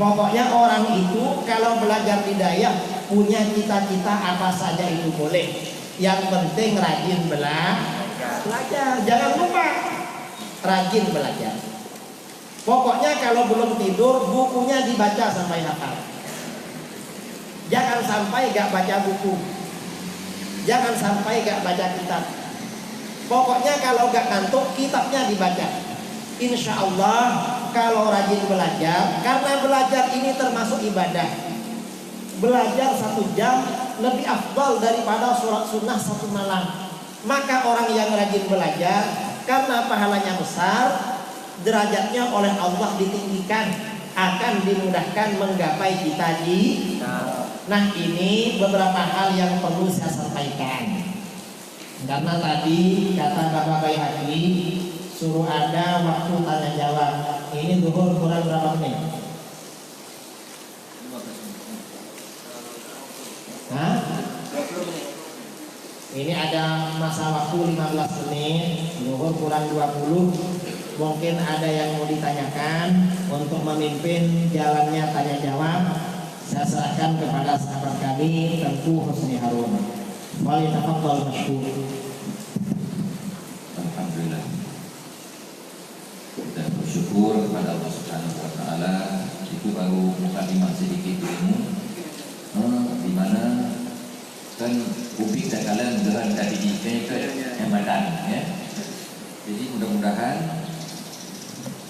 Pokoknya orang itu kalau belajar di Dayak punya cita-cita apa saja itu boleh. Yang penting rajin belajar. Jangan lupa rajin belajar. Pokoknya kalau belum tidur bukunya dibaca sampai hafal. Jangan sampai gak baca buku. Jangan sampai gak baca kitab. Pokoknya kalau gak ngantuk kitabnya dibaca. Insya Allah kalau rajin belajar, karena belajar ini termasuk ibadah. Belajar 1 jam lebih afdal daripada sholat sunnah 1 malam. Maka orang yang rajin belajar, karena pahalanya besar, derajatnya oleh Allah ditinggikan, akan dimudahkan menggapai cita-cita. Nah, ini beberapa hal yang perlu saya sampaikan. Karena tadi kata Bapak Baihaqi suruh ada waktu tanya jawab. Ini zuhur kurang berapa menit? Hah? Ini ada masa waktu 15 menit, zuhur kurang 20. Mungkin ada yang mau ditanyakan untuk memimpin jalannya tanya jawab. Saya serahkan kepada sahabat kami Tengku Husni Harun. Waliyatafadhal masykur. Alhamdulillah. Dan bersyukur kepada Allah Subhanahu wa taala. Itu baru mukadimah sedikit ilmu. Di mana kan publik dan kalian dengan dari ke yang badan ya. Jadi mudah-mudahan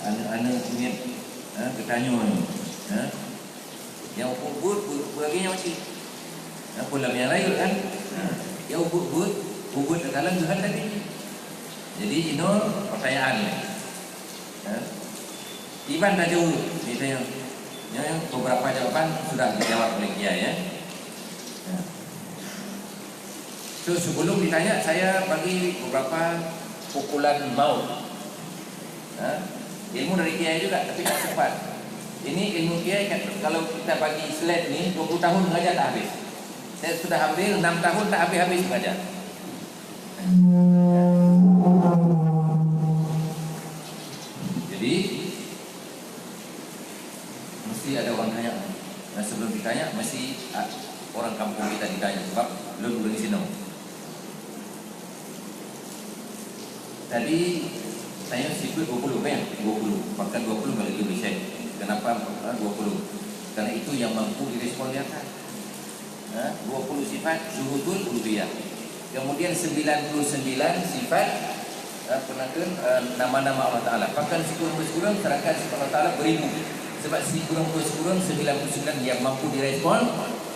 anak-anak punya ketanya ya. Yang ubud baginya masih pulang yang lain kan. Ya ubud kalian Tuhan tadi. Jadi ini pertanyaan ya. Iman dah jauh itu yang beberapa jawaban sudah dijawab oleh dia ya. So, sebelum ditanya saya bagi beberapa pukulan maut. Ilmu dari kiai juga tapi tak sempat. Ini ilmu kiai kalau kita bagi slide ni 20 tahun mengajar tak habis. Saya sudah ambil 6 tahun tak habis-habis mengajar. Jadi mesti ada orang tanya. Dan sebelum ditanya mesti orang kampung kita ditanya sebab belum di sini. Tadi saya sebut 20 kan? 20. Bahkan 20 balik lebih saya. Kenapa 20? Karena itu yang mampu direspon di atas. 20 sifat syuhudul uluhiyah. Kemudian 99 sifat nama-nama Allah Ta'ala. Bahkan sekurang-kurang serahkan sifat Allah Ta'ala beribu. Sebab sekurang-kurang 99 yang mampu direspon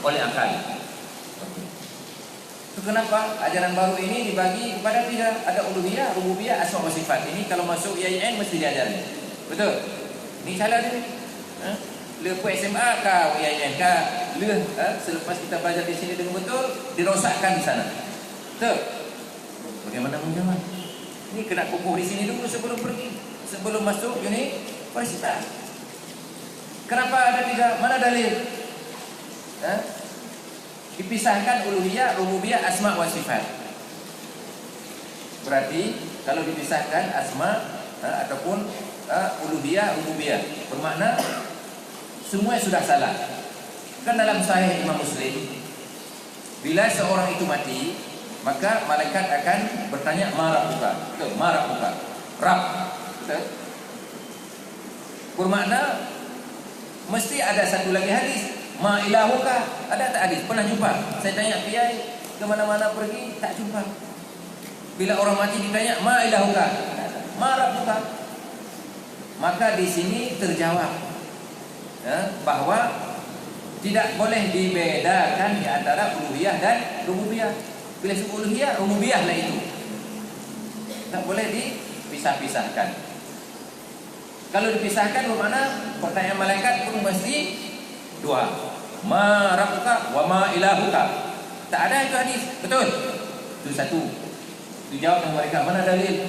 oleh akal. Itu kenapa ajaran baru ini dibagi kepada 3. Ada uluhiyah, rububiyah, asma wa sifat. Ini kalau masuk IAIN mesti diajarin. Betul? Ini salah dia. Lepas SMA kah IAIN kah? Selepas kita belajar di sini dengan betul, dirosakkan di sana. Betul? Bagaimana menjawab? Ini kena kukuh di sini dulu sebelum pergi. Sebelum masuk universitas. Kenapa ada 3? Mana dalil? Dipisahkan uluhiyah, rububiyah, asma wa sifat. Berarti kalau dipisahkan asma ataupun uluhiyah, rububiyah, bermakna semua sudah salah. Kan dalam Sahih Imam Muslim, bila seorang itu mati, maka malaikat akan bertanya marabuka. Betul, marabuka. Rab. Betul. Bermakna mesti ada satu lagi hadis. Ma ilahuka, ada tak hadis? Pernah jumpa? Saya tanya kiai ke mana-mana pergi tak jumpa. Bila orang mati ditanya ma ilahuka, ma rabbuka. Maka di sini terjawab bahwa tidak boleh dibedakan di antara uluhiyah dan rububiyah. Bila sebut uluhiyah, rububiyah lah itu. Tak boleh dipisah-pisahkan. Kalau dipisahkan bermakna pertanyaan malaikat pun mesti 2. Ma rabbuka wa ma ilahuka. Tak ada itu hadis. Betul? Itu satu. Itu jawab dengan mereka. Mana dalil?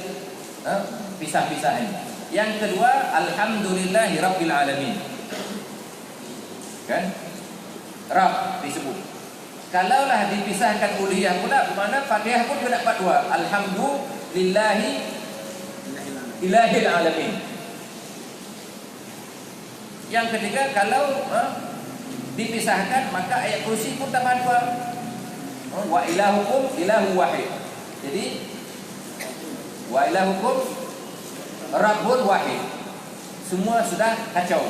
Pisah-pisah ini. Yang kedua, alhamdulillahi rabbil alamin. Kan? Rabb disebut. Kalaulah dipisahkan uluhiyah pula, bermakna Fatihah pun kena dapat 2. Alhamdulillahi ilahil alamin. Yang ketiga, kalau dipisahkan maka ayat kursi pun tambah 2. Wa ilahukum ilahu wahid. Jadi wa ilahukum rabbun wahid. Semua sudah kacau.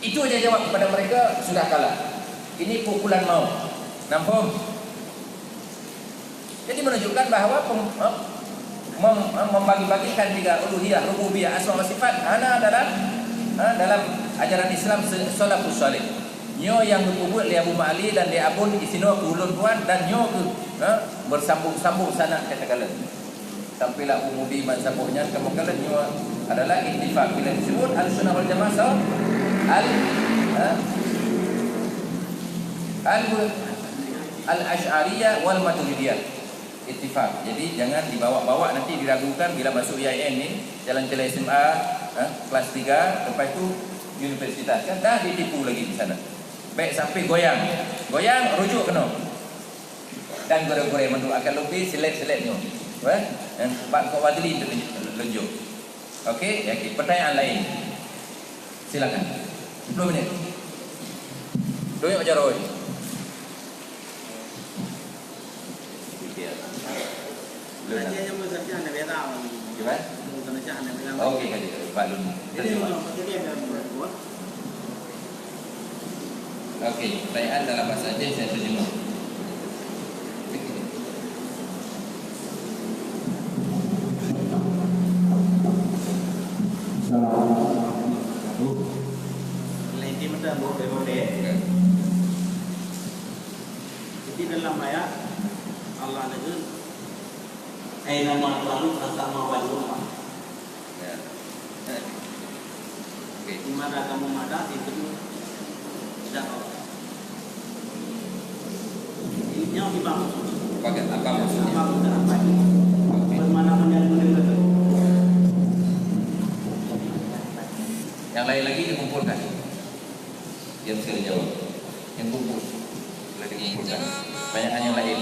Itu aja jawab kepada mereka, sudah kalah. Ini pukulan maut. Nampak? Jadi menunjukkan bahawa membagi-bagikan 3 uluhiyah, rububiyah, asma wa sifat dalam ajaran Islam salafus salih. Nyo yang berkubur li Abu Ma'ali dan li Abun isino ke ulun puan dan nyo bersambung-sambung sana katakanlah. Sampailah umudi man sambungnya kemungkinan nyo adalah ittifaq. Bila disebut al-sunnah wal jamaah al-asy'ariyah wal maturidiyah. Ittifaq. Jadi jangan dibawa-bawa, nanti diragukan bila masuk IAIN ni, jalan-jalan SMA kelas 3, lepas itu universitas kan dah ditipu lagi di sana. Baik sampai goyang rujuk kena. Dan gore-gore menurut akan lebih selet-seletnya. Dan Pak Kok Wadli tunjuk. Okey, pertanyaan lain. Silakan. 10 minit. Doyok aja Roy. Dia yang bekerja nak beda. Gimana? Bekerja nak beda. Okey kan Pak Lun. Jadi dia berbuat. Okey, pertanyaan dalam bahasa Aceh saya terjemah. Lain di mana boleh. Jadi dalam ayat Allah negeri aina ma lalu asama wajhu. Ya. Okey. Di mana kamu ada itu jauh. Ini yang dibangun. Pakai apa maksudnya? Apa ini? Bagaimana menjadi betul? Yang lain lagi dikumpulkan. Yang sekali jawab. Yang kumpul boleh dikumpulkan. Banyak yang lain.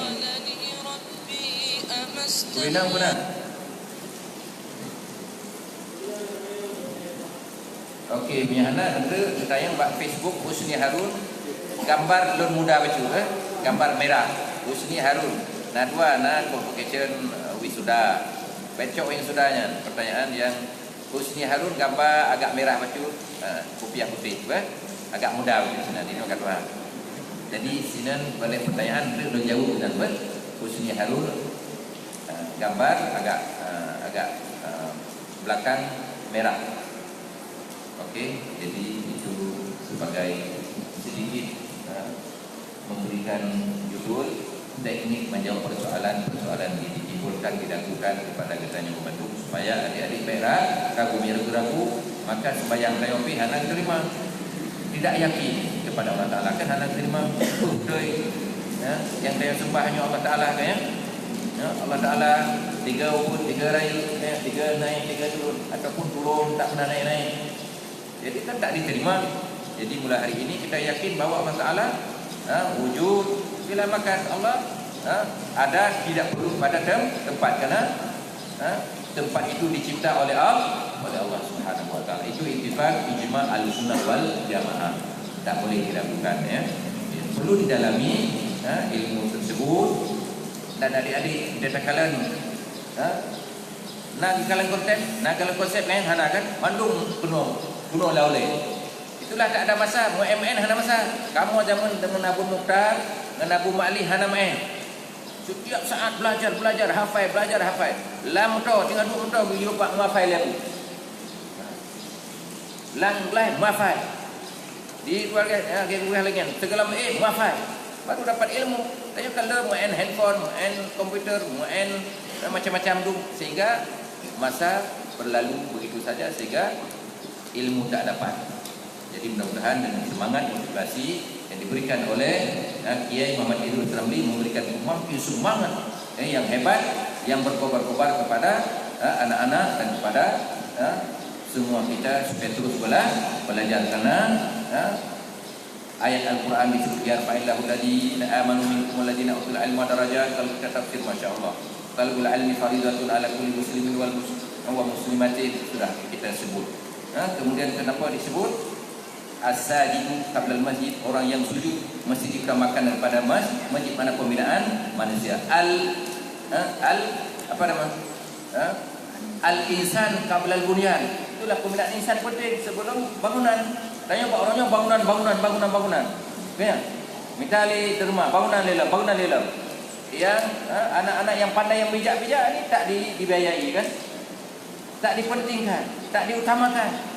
Kurinang benar. Okey, punya anak ada tayang bak Facebook Husni Harun gambar lon muda bacu gambar merah Husni Harun. Nah dua anak convocation wisuda. Becok yang sudahnya. Pertanyaan yang Husni Harun gambar agak merah bacu kopiah putih agak muda bacu sini ini kat dua. Jadi sini boleh pertanyaan dia jauh benar Husni Harun gambar agak belakang merah. Okey, jadi itu sebagai sedikit memberikan judul teknik menjawab persoalan ditimbulkan dilakukan kepada kita yang membantu supaya adik-adik perak kagum ragu-ragu maka sembahyang tayopi hendak terima tidak yakin kepada Allah Taala kan hendak terima betul ya yang dia sembah hanya Allah Taala kan ya Allah Taala 3 ubud 3 rai 3 naik 3 turun ataupun turun tak pernah naik jadi kan tak diterima. Jadi mulai hari ini kita yakin bahawa Allah Taala wujud bila makan Allah ada tidak perlu pada tempat kerana tempat itu dicipta oleh Allah Subhanahu wa taala. Itu ittifaq ijma' al-sunnah wal jamaah. Tak boleh diragukan ya. Perlu didalami ilmu tersebut dan adik-adik detakalan nak kalau konsep lain hana kan mandung penuh laulai. Itulah tak ada masa mu MN hana masa. Kamu zaman dengan Abu Mukhtar dengan Abu Ma'li hana main. Setiap saat belajar hafal. Lam to tinggal 2 tahun you pak hafal lagu. Lang belah hafal. Di keluarga lagi segala hafal. Baru dapat ilmu. Tanya kalau mu handphone, mu komputer, mu macam-macam tu sehingga masa berlalu begitu saja sehingga ilmu tak dapat. Jadi mudah-mudahan dengan semangat motivasi yang diberikan oleh Kiai Muhammad Idrus Ramli memberikan makin semangat yang hebat yang berkobar-kobar kepada anak-anak dan kepada semua kita supaya terus belajar karena ayat Al-Quran disebut yarfa'illahu alladhina amanu minkum walladhina utul ilma darajat. Kalau kita tafsir masya-Allah talabul ilmi faridatun ala kulli muslimin wal muslimatin sudah kita sebut. Kemudian kenapa disebut as-sajidu qabla al-masjid, orang yang sujud mesti diutamakan daripada masjid mana pembinaan manusia. Al-insan qabla al-bunyan, itulah pembinaan insan penting sebelum bangunan. Tanya pak orangnya bangunan. Ya. Mitali terima bangunan lela. Yang anak-anak yang pandai yang bijak-bijak ni tak dibiayai kan? Tak dipentingkan, tak diutamakan.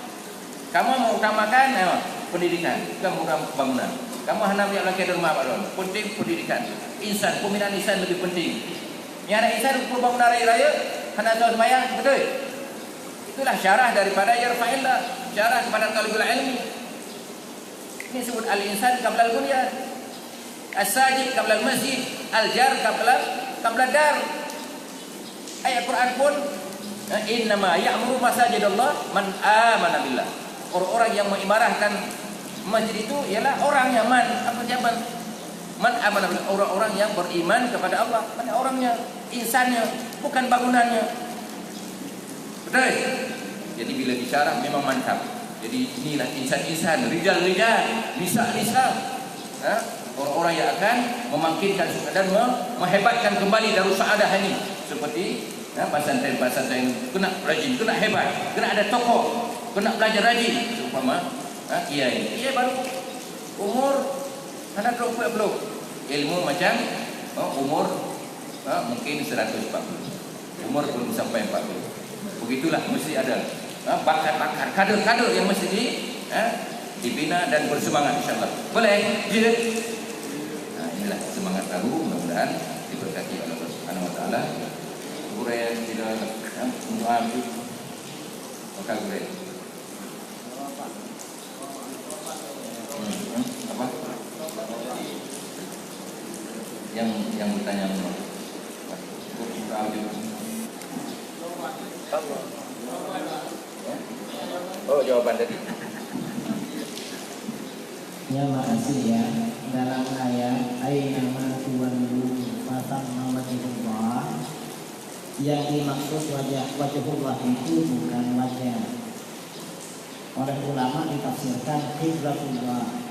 Kamu mau utamakan pendidikan, bukan bangunan. Kamu hendak punya laki rumah Pak Don. Penting pendidikan. Insan, pembinaan insan lebih penting. Yang ada insan untuk bangunan raya, hendak tahu sembahyang, betul? Itulah syarah daripada yarfa'illah, syarah kepada talibul ilmi. Ini sebut al-insan qabla al-bunyan. As-sajid qabla al-masjid, al-jar qabla dar. Ayat Quran pun innama ya'muru masajidallah man amana billah. Orang-orang yang mengimarahkan masjid itu ialah orang yang man amana billah, orang-orang yang beriman kepada Allah. Mana orangnya, insannya, bukan bangunannya. Betul? Jadi bila bicara memang mantap. Jadi inilah insan-insan, rijal-rijal, nisa-nisa. Orang-orang yang akan memangkinkan dan menghebatkan kembali Darus Saadah ini. Seperti pesantren kena rajin, kena hebat, kena ada tokoh, kena belajar rajin. Seumpama kiai baru umur anak 20 ilmu macam umur mungkin 140, umur belum sampai 40. Begitulah mesti ada bakat-bakat, kader-kader yang mesti dibina dan bersemangat insyaallah. Boleh jihad. Inilah semangat baru, mudah-mudahan diberkati oleh Allah Subhanahu wa taala. Guraya tidak muam maka guraya apa yang bertanya jawaban tadi Ya, makasih ya. Dalam ayat Ainama tuwallu fatamma wajhullah, yang dimaksud wajhullah itu bukan wajah. Oleh ulama ditafsirkan qiblatullah.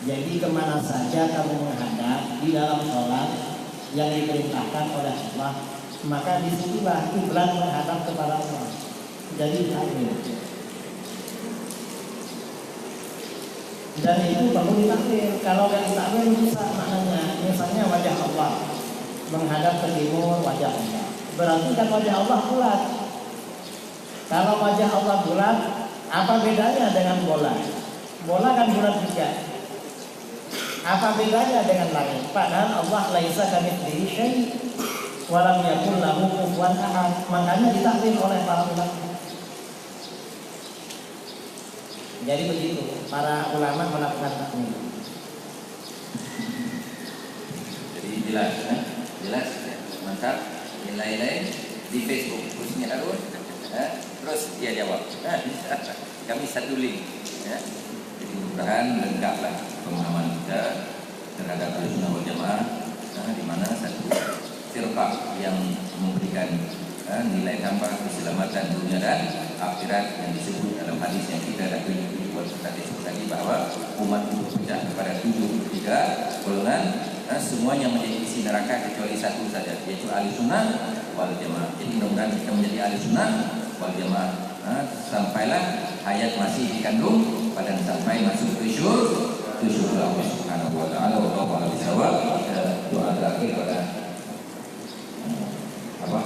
Jadi kemana saja kamu menghadap di dalam sholat yang diperintahkan oleh Allah, maka disitulah kiblat menghadap kepada Allah. Jadi takwil. Dan itu perlu ditakwil. Kalau nggak ditakwil rusak maknanya. Misalnya wajah Allah menghadap ke timur, wajah Allah. Berarti kan wajah Allah bulat. Kalau wajah Allah bulat, apa bedanya dengan bola? Bola kan bulat juga. Apa bedanya dengan langit? Padahal Allah laisa kamitslihi syai' wa lam yakul lahu kufuwan ahad. Makanya ditakwil oleh para ulama. Jadi begitu para ulama melakukan takwil. Jadi jelas, jelas, mantap. Nilai-nilai di Facebook, khususnya Arun, terus dia jawab. Kami satu link. Jadi mudah-mudahan lengkaplah pemahaman kita terhadap Ahlussunnah wal Jamaah, di mana satu firqah yang memberikan nilai tambah keselamatan dunia dan akhirat yang disebut dalam hadis yang kita dah buat tadi bahwa umat itu berpecah kepada 73 golongan, semuanya menjadi isi neraka kecuali satu saja, yaitu Ahlussunnah wal Jamaah. Jadi mudah-mudahan kita menjadi Ahlussunnah wal Jamaah. Sampailah hayat masih dikandung pada sampai masuk ke syurga Allah Subhanahu wa taala. Wallahu a'lam bishawab. Doa terakhir pada apa?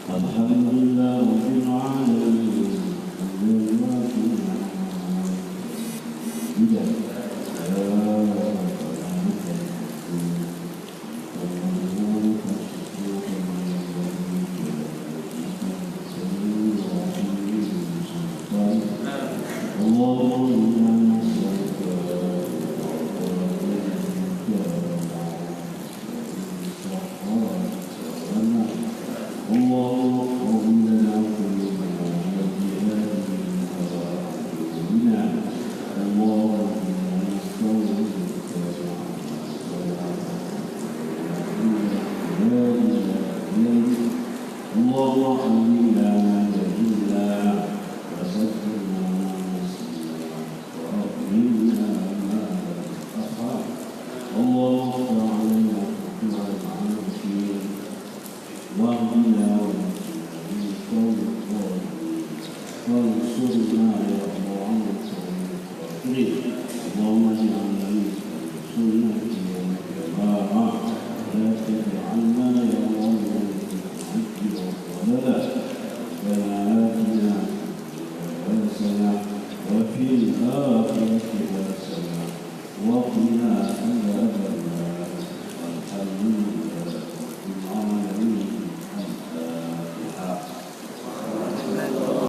Alhamdulillah rabbil alamin. لا